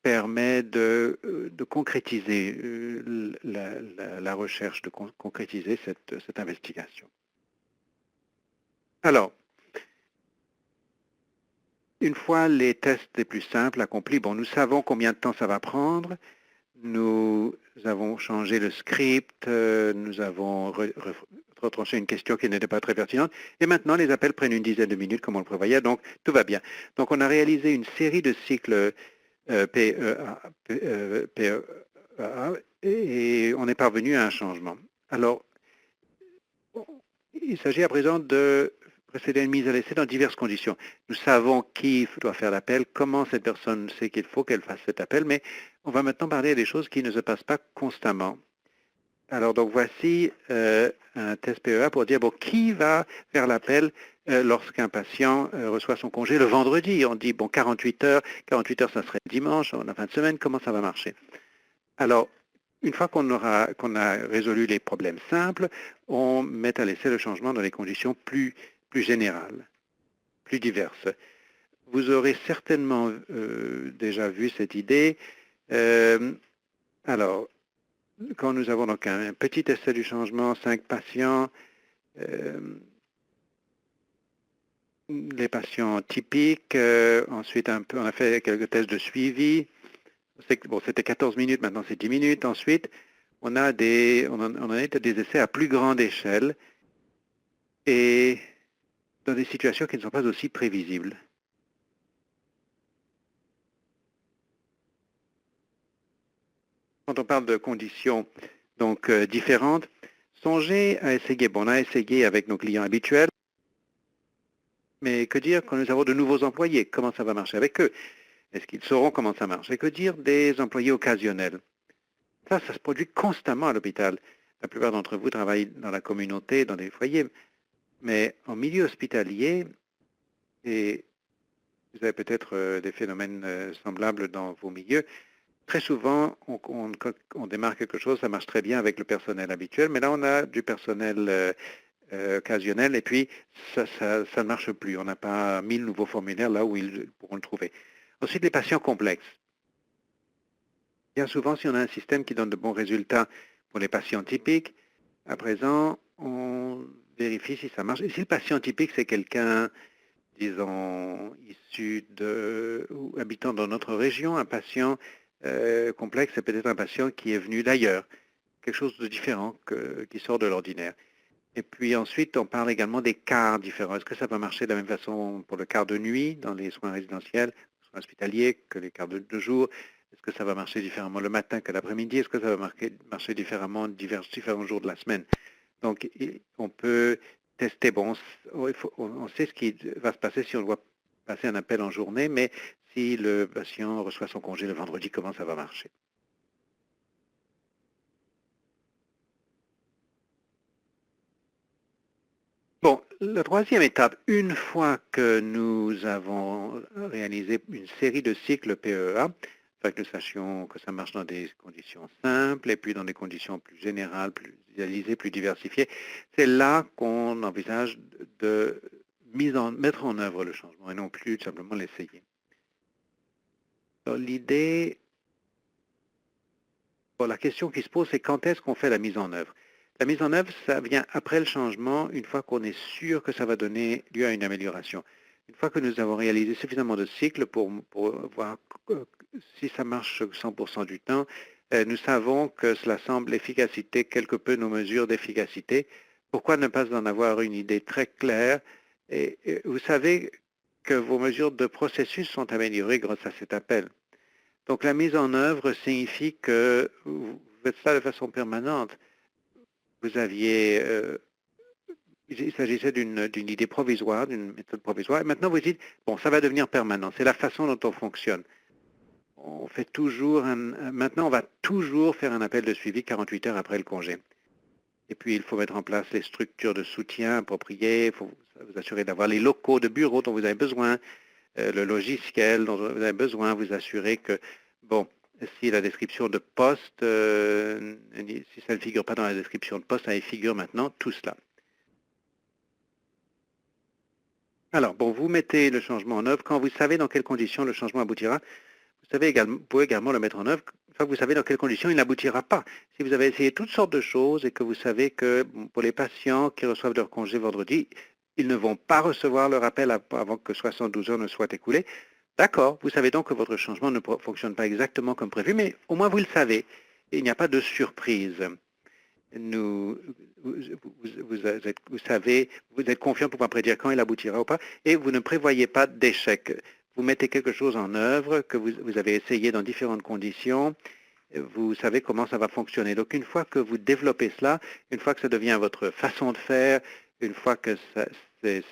permet de concrétiser la recherche, de concrétiser cette investigation. Alors, une fois les tests les plus simples accomplis, bon, nous savons combien de temps ça va prendre. Nous avons changé le script, nous avons retranché une question qui n'était pas très pertinente. Et maintenant, les appels prennent une dizaine de minutes comme on le prévoyait, donc tout va bien. Donc, on a réalisé une série de cycles PEA, et on est parvenu à un changement. Alors, il s'agit à présent de procéder à une mise à l'essai dans diverses conditions. Nous savons qui doit faire l'appel, comment cette personne sait qu'il faut qu'elle fasse cet appel, mais on va maintenant parler des choses qui ne se passent pas constamment. Alors, donc voici un test PEA pour dire, bon, qui va faire l'appel lorsqu'un patient reçoit son congé le vendredi? On dit, bon, 48 heures, ça serait dimanche, en la fin de semaine, comment ça va marcher? Alors, une fois qu'on a résolu les problèmes simples, on met à l'essai le changement dans les conditions plus générales, plus diverses. Vous aurez certainement déjà vu cette idée. Alors, quand nous avons donc un petit essai du changement, 5 patients, les patients typiques, ensuite on a fait quelques tests de suivi. Bon, c'était 14 minutes, maintenant c'est 10 minutes. Ensuite, on a des essais à plus grande échelle et dans des situations qui ne sont pas aussi prévisibles. Quand on parle de conditions donc différentes, songez à essayer. Bon, on a essayé avec nos clients habituels, mais que dire quand nous avons de nouveaux employés? Comment ça va marcher avec eux? Est-ce qu'ils sauront comment ça marche? Et que dire des employés occasionnels? Ça se produit constamment à l'hôpital. La plupart d'entre vous travaillent dans la communauté, dans des foyers, mais en milieu hospitalier, et vous avez peut-être des phénomènes semblables dans vos milieux, très souvent, on démarre quelque chose, ça marche très bien avec le personnel habituel, mais là, on a du personnel occasionnel, et puis ça ne marche plus. On n'a pas 1000 nouveaux formulaires là où ils pourront le trouver. Ensuite, les patients complexes. Bien souvent, si on a un système qui donne de bons résultats pour les patients typiques, à présent, on vérifie si ça marche. Et si le patient typique, c'est quelqu'un, disons, issu ou habitant dans notre région, un patient complexe, c'est peut-être un patient qui est venu d'ailleurs, quelque chose de différent qui sort de l'ordinaire. Et puis ensuite, on parle également des quarts différents. Est-ce que ça va marcher de la même façon pour le quart de nuit dans les soins résidentiels, soins hospitaliers, que les quarts de jour? Est-ce que ça va marcher différemment le matin que l'après-midi? Est-ce que ça va marcher différemment différents jours de la semaine? Donc, on peut tester. Bon, on sait ce qui va se passer si on doit passer un appel en journée, mais si le patient reçoit son congé le vendredi, comment ça va marcher? Bon, la troisième étape, une fois que nous avons réalisé une série de cycles PEA, afin que nous sachions que ça marche dans des conditions simples et puis dans des conditions plus générales, plus idéalisées, plus diversifiées, c'est là qu'on envisage de mettre en œuvre le changement et non plus simplement l'essayer. L'idée, la question qui se pose, c'est quand est-ce qu'on fait la mise en œuvre? La mise en œuvre, ça vient après le changement, une fois qu'on est sûr que ça va donner lieu à une amélioration. Une fois que nous avons réalisé suffisamment de cycles pour voir si ça marche 100% du temps, nous savons que cela semble efficacité quelque peu nos mesures d'efficacité. Pourquoi ne pas en avoir une idée très claire? Et vous savez que vos mesures de processus sont améliorées grâce à cet appel. Donc la mise en œuvre signifie que vous faites ça de façon permanente. Vous aviez, il s'agissait d'une idée provisoire, d'une méthode provisoire, et maintenant vous dites, bon, ça va devenir permanent, c'est la façon dont on fonctionne. On fait toujours maintenant on va toujours faire un appel de suivi 48 heures après le congé. Et puis il faut mettre en place les structures de soutien appropriées, il faut vous assurer d'avoir les locaux de bureau dont vous avez besoin, le logiciel dont vous avez besoin, vous assurer que, bon, si la description de poste, si ça ne figure pas dans la description de poste, ça y figure maintenant, tout cela. Alors, bon, vous mettez le changement en œuvre. Quand vous savez dans quelles conditions le changement aboutira, vous vous pouvez également le mettre en œuvre une fois que vous savez dans quelles conditions il n'aboutira pas. Si vous avez essayé toutes sortes de choses et que vous savez que pour les patients qui reçoivent leur congé vendredi, ils ne vont pas recevoir leur appel avant que 72 heures ne soient écoulées, d'accord, vous savez donc que votre changement ne fonctionne pas exactement comme prévu, mais au moins vous le savez. Il n'y a pas de surprise. Vous savez, vous êtes confiant pour pouvoir prédire quand il aboutira ou pas, et vous ne prévoyez pas d'échec. Vous mettez quelque chose en œuvre que vous avez essayé dans différentes conditions, vous savez comment ça va fonctionner. Donc une fois que vous développez cela, une fois que ça devient votre façon de faire, une fois que c'est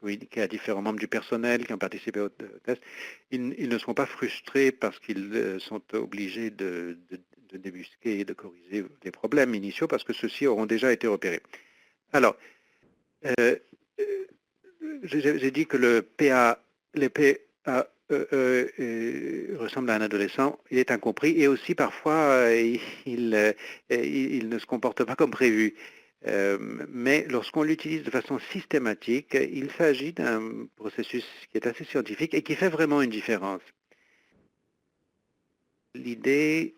communiqué à différents membres du personnel qui ont participé au test, ils ne seront pas frustrés parce qu'ils sont obligés de débusquer et de corriger les problèmes initiaux parce que ceux-ci auront déjà été repérés. Alors, j'ai dit que le PAE ressemble à un adolescent, il est incompris et aussi parfois il ne se comporte pas comme prévu. Mais lorsqu'on l'utilise de façon systématique, il s'agit d'un processus qui est assez scientifique et qui fait vraiment une différence. L'idée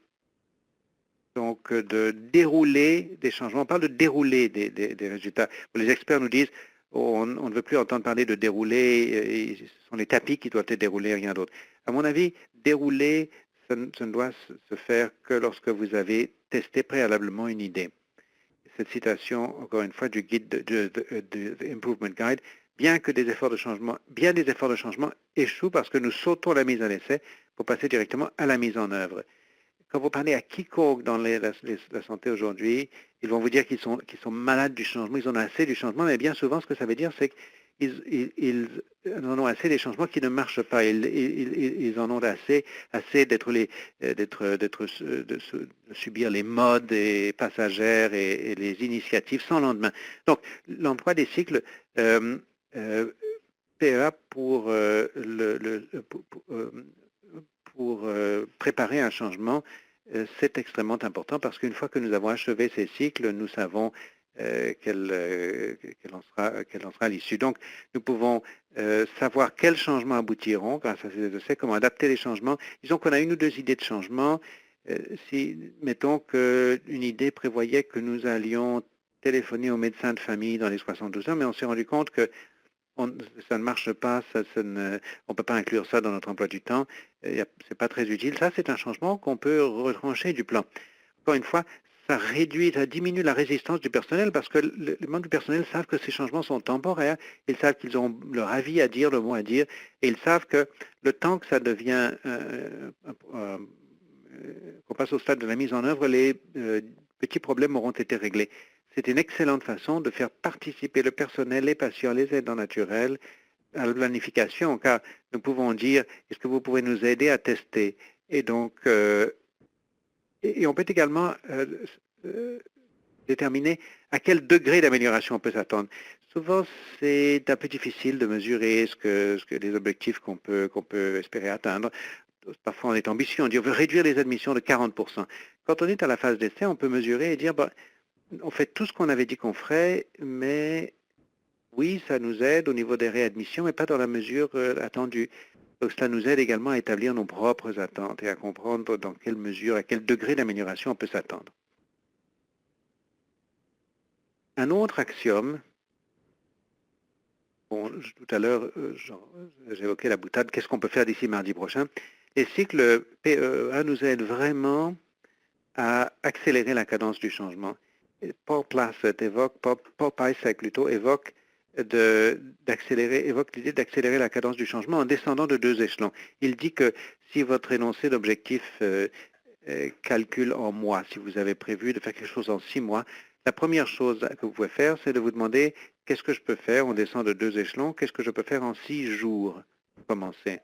donc de dérouler des changements, on parle de dérouler des résultats. Les experts nous disent on ne veut plus entendre parler de dérouler, ce sont les tapis qui doivent être déroulés, rien d'autre. À mon avis, dérouler, ça ne doit se faire que lorsque vous avez testé préalablement une idée. Cette citation, encore une fois, du guide de Improvement Guide, bien des efforts de changement échouent parce que nous sautons la mise en essai pour passer directement à la mise en œuvre. Quand vous parlez à quiconque dans la santé aujourd'hui, ils vont vous dire qu'ils sont malades du changement, ils en ont assez du changement, mais bien souvent, ce que ça veut dire, c'est qu'ils en ont assez des changements qui ne marchent pas. Ils en ont assez de subir les modes passagères et les initiatives sans lendemain. Donc, l'emploi des cycles PEA pour préparer un changement, c'est extrêmement important parce qu'une fois que nous avons achevé ces cycles, nous savons quelle en sera l'issue. Donc, nous pouvons savoir quels changements aboutiront grâce à ces essais, comment adapter les changements. Disons qu'on a une ou deux idées de changement. Mettons qu'une idée prévoyait que nous allions téléphoner au médecin de famille dans les 72 heures, mais on s'est rendu compte que ça ne marche pas, on ne peut pas inclure ça dans notre emploi du temps, c'est pas très utile. Ça, c'est un changement qu'on peut retrancher du plan. Encore une fois, ça diminue la résistance du personnel parce que les membres du personnel savent que ces changements sont temporaires, ils savent qu'ils ont leur avis à dire, le mot à dire, et ils savent que le temps que ça devient, qu'on passe au stade de la mise en œuvre, les petits problèmes auront été réglés. C'est une excellente façon de faire participer le personnel, les patients, les aidants naturels à la planification, car nous pouvons dire, est-ce que vous pouvez nous aider à tester? Et donc, et on peut également déterminer à quel degré d'amélioration on peut s'attendre. Souvent, c'est un peu difficile de mesurer ce que les objectifs qu'on peut espérer atteindre. Parfois, on est ambitieux, on dit on veut réduire les admissions de 40%. Quand on est à la phase d'essai, on peut mesurer et dire, on fait tout ce qu'on avait dit qu'on ferait, mais oui, ça nous aide au niveau des réadmissions, mais pas dans la mesure attendue. Donc cela nous aide également à établir nos propres attentes et à comprendre dans quelle mesure, à quel degré d'amélioration on peut s'attendre. Un autre axiome, tout à l'heure j'évoquais la boutade, qu'est-ce qu'on peut faire d'ici mardi prochain? Les cycles PEA nous aident vraiment à accélérer la cadence du changement. Paul Placet Paul Piesek plutôt évoque l'idée d'accélérer la cadence du changement en descendant de 2 échelons. Il dit que si votre énoncé d'objectif calcule en mois, si vous avez prévu de faire quelque chose en 6 mois, la première chose que vous pouvez faire, c'est de vous demander qu'est-ce que je peux faire, on descend de 2 échelons, qu'est-ce que je peux faire en 6 jours pour commencer.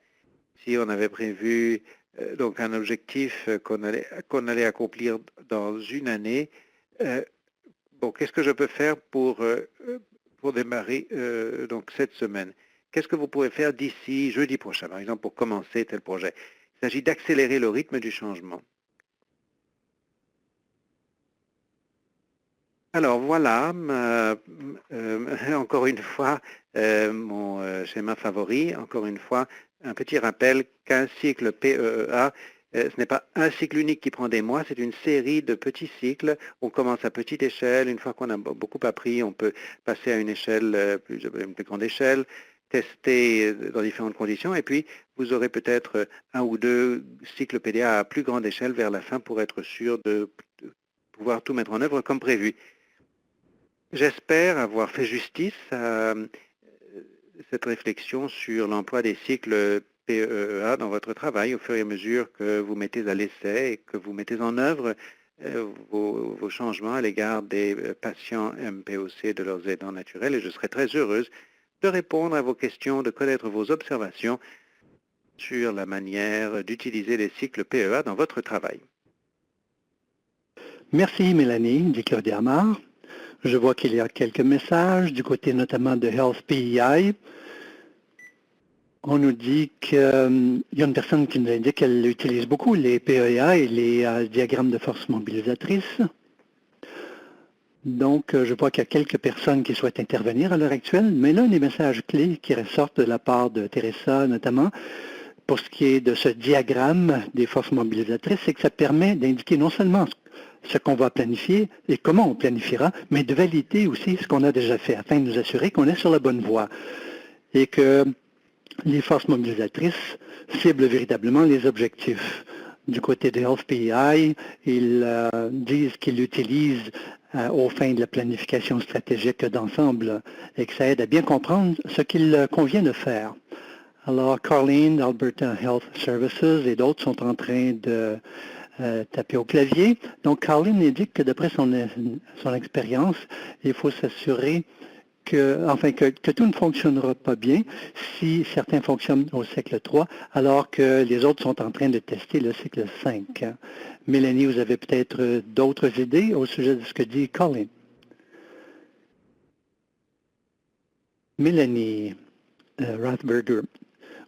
Si on avait prévu donc un objectif qu'on allait accomplir dans une année, qu'est-ce que je peux faire pour démarrer donc cette semaine? Qu'est-ce que vous pouvez faire d'ici jeudi prochain, par exemple, pour commencer tel projet? Il s'agit d'accélérer le rythme du changement. Alors voilà, encore une fois, mon schéma favori, encore une fois, un petit rappel qu'un cycle PEEA, ce n'est pas un cycle unique qui prend des mois, c'est une série de petits cycles. On commence à petite échelle. Une fois qu'on a beaucoup appris, on peut passer à une échelle, une plus grande échelle, tester dans différentes conditions. Et puis, vous aurez peut-être un ou deux cycles PDA à plus grande échelle vers la fin pour être sûr de pouvoir tout mettre en œuvre comme prévu. J'espère avoir fait justice à cette réflexion sur l'emploi des cycles PEEA dans votre travail au fur et à mesure que vous mettez à l'essai et que vous mettez en œuvre vos changements à l'égard des patients MPOC de leurs aidants naturels. Et je serai très heureuse de répondre à vos questions, de connaître vos observations sur la manière d'utiliser les cycles PEA dans votre travail. Merci Mélanie, dit Claudia Amar. Je vois qu'il y a quelques messages du côté notamment de Health PEI. On nous dit qu'il y a une personne qui nous indique qu'elle utilise beaucoup les PEA et les diagrammes de force mobilisatrice. Donc, je vois qu'il y a quelques personnes qui souhaitent intervenir à l'heure actuelle, mais l'un des messages clés qui ressortent de la part de Teresa notamment, pour ce qui est de ce diagramme des forces mobilisatrices, c'est que ça permet d'indiquer non seulement ce qu'on va planifier et comment on planifiera, mais de valider aussi ce qu'on a déjà fait afin de nous assurer qu'on est sur la bonne voie et que les forces mobilisatrices ciblent véritablement les objectifs. Du côté de Health PEI, ils disent qu'ils l'utilisent aux fins de la planification stratégique d'ensemble et que ça aide à bien comprendre ce qu'il convient de faire. Alors, Carleen d'Alberta Health Services et d'autres sont en train de taper au clavier. Donc, Carleen indique que d'après son expérience, il faut s'assurer que tout ne fonctionnera pas bien si certains fonctionnent au cycle 3, alors que les autres sont en train de tester le cycle 5. Mélanie, vous avez peut-être d'autres idées au sujet de ce que dit Colin. Mélanie Rothberger.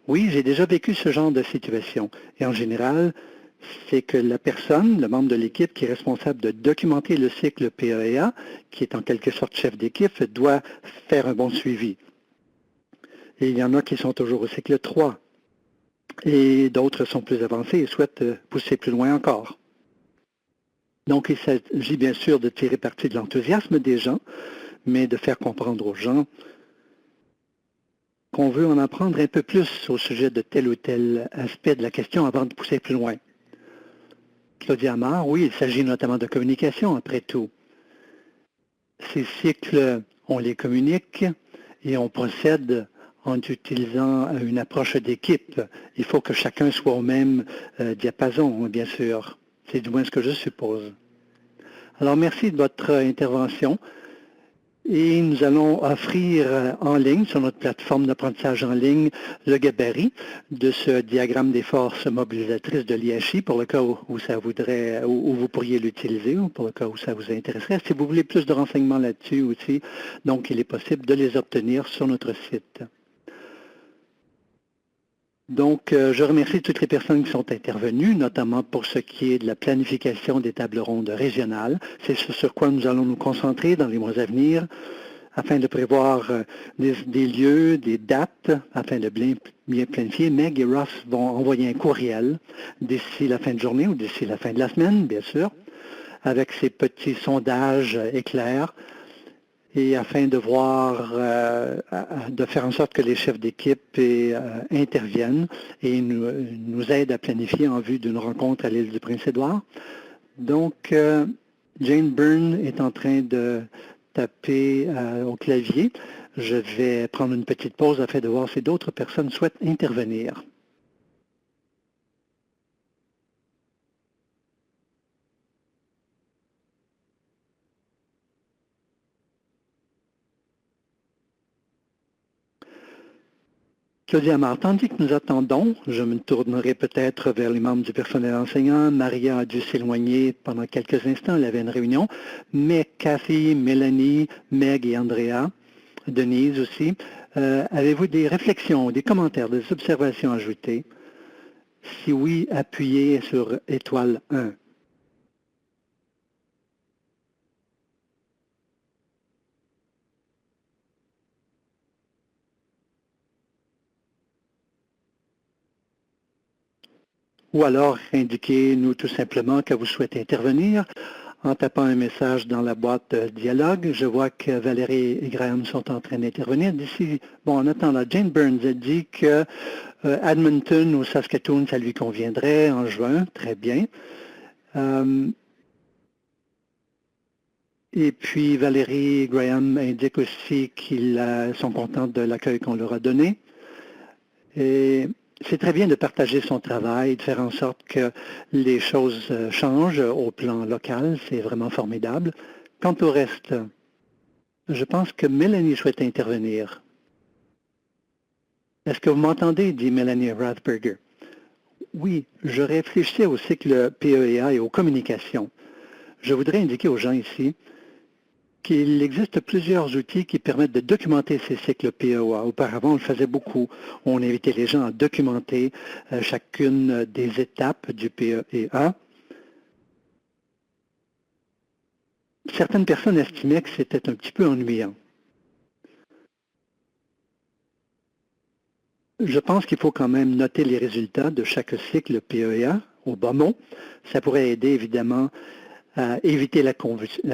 Oui, j'ai déjà vécu ce genre de situation. Et en général, c'est que la personne, le membre de l'équipe qui est responsable de documenter le cycle PEA, qui est en quelque sorte chef d'équipe, doit faire un bon suivi. Et il y en a qui sont toujours au cycle 3. Et d'autres sont plus avancés et souhaitent pousser plus loin encore. Donc, il s'agit bien sûr de tirer parti de l'enthousiasme des gens, mais de faire comprendre aux gens qu'on veut en apprendre un peu plus au sujet de tel ou tel aspect de la question avant de pousser plus loin. Claudia Amar, oui, il s'agit notamment de communication, après tout. Ces cycles, on les communique et on procède en utilisant une approche d'équipe. Il faut que chacun soit au même diapason, bien sûr. C'est du moins ce que je suppose. Alors, merci de votre intervention. Et nous allons offrir en ligne, sur notre plateforme d'apprentissage en ligne, le gabarit de ce diagramme des forces mobilisatrices de l'IHI pour le cas où vous pourriez l'utiliser ou pour le cas où ça vous intéresserait. Si vous voulez plus de renseignements là-dessus aussi, donc il est possible de les obtenir sur notre site. Donc, je remercie toutes les personnes qui sont intervenues, notamment pour ce qui est de la planification des tables rondes régionales. C'est sur quoi nous allons nous concentrer dans les mois à venir, afin de prévoir des lieux, des dates, afin de bien planifier. Meg et Ross vont envoyer un courriel d'ici la fin de journée ou d'ici la fin de la semaine, bien sûr, avec ces petits sondages éclairs, et afin de de faire en sorte que les chefs d'équipe interviennent et nous aident à planifier en vue d'une rencontre à l'île du Prince-Édouard. Donc, Jane Byrne est en train de taper au clavier. Je vais prendre une petite pause afin de voir si d'autres personnes souhaitent intervenir. Claudia Amar, tandis que nous attendons, je me tournerai peut-être vers les membres du personnel enseignant. Maria a dû s'éloigner pendant quelques instants, elle avait une réunion, mais Cathy, Mélanie, Meg et Andrea, Denise aussi, avez-vous des réflexions, des commentaires, des observations ajoutées? Si oui, appuyez sur étoile 1. ou alors indiquez-nous tout simplement que vous souhaitez intervenir en tapant un message dans la boîte dialogue. Je vois que Valérie et Graham sont en train d'intervenir. D'ici, bon, en attendant, Jane Burns a dit que Edmonton ou Saskatoon, ça lui conviendrait en juin. Très bien. Et puis Valérie et Graham indiquent aussi qu'ils sont contents de l'accueil qu'on leur a donné. Et c'est très bien de partager son travail, de faire en sorte que les choses changent au plan local. C'est vraiment formidable. Quant au reste, je pense que Mélanie souhaite intervenir. Est-ce que vous m'entendez, dit Mélanie Rathberger. Oui, je réfléchissais au cycle PEA et aux communications. Je voudrais indiquer aux gens ici qu'il existe plusieurs outils qui permettent de documenter ces cycles PEA. Auparavant, on le faisait beaucoup. On invitait les gens à documenter chacune des étapes du PEA. Certaines personnes estimaient que c'était un petit peu ennuyant. Je pense qu'il faut quand même noter les résultats de chaque cycle PEA au bas mot. Ça pourrait aider évidemment à éviter la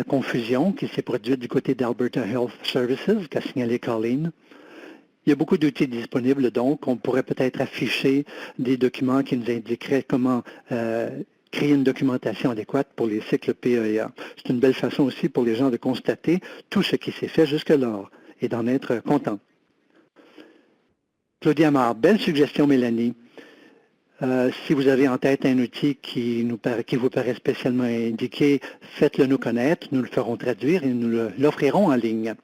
confusion qui s'est produite du côté d'Alberta Health Services, qu'a signalé Colleen. Il y a beaucoup d'outils disponibles, donc on pourrait peut-être afficher des documents qui nous indiqueraient comment créer une documentation adéquate pour les cycles PEA. C'est une belle façon aussi pour les gens de constater tout ce qui s'est fait jusque-là et d'en être content. Claudia Amar, belle suggestion, Mélanie. Si vous avez en tête un outil qui vous paraît spécialement indiqué, faites-le nous connaître, nous le ferons traduire et nous l'offrirons en ligne.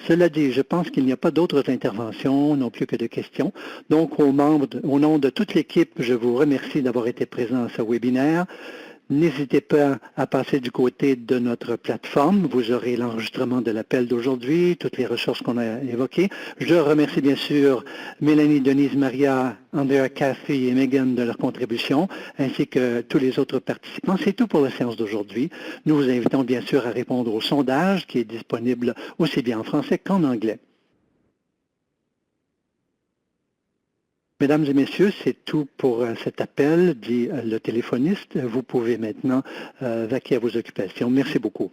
Cela dit, je pense qu'il n'y a pas d'autres interventions, non plus que de questions. Donc, au nom de toute l'équipe, je vous remercie d'avoir été présent à ce webinaire. N'hésitez pas à passer du côté de notre plateforme. Vous aurez l'enregistrement de l'appel d'aujourd'hui, toutes les ressources qu'on a évoquées. Je remercie bien sûr Mélanie, Denise, Maria, Andrea, Cathy et Megan de leur contribution, ainsi que tous les autres participants. C'est tout pour la séance d'aujourd'hui. Nous vous invitons bien sûr à répondre au sondage qui est disponible aussi bien en français qu'en anglais. Mesdames et messieurs, c'est tout pour cet appel, dit le téléphoniste. Vous pouvez maintenant vaquer à vos occupations. Merci beaucoup.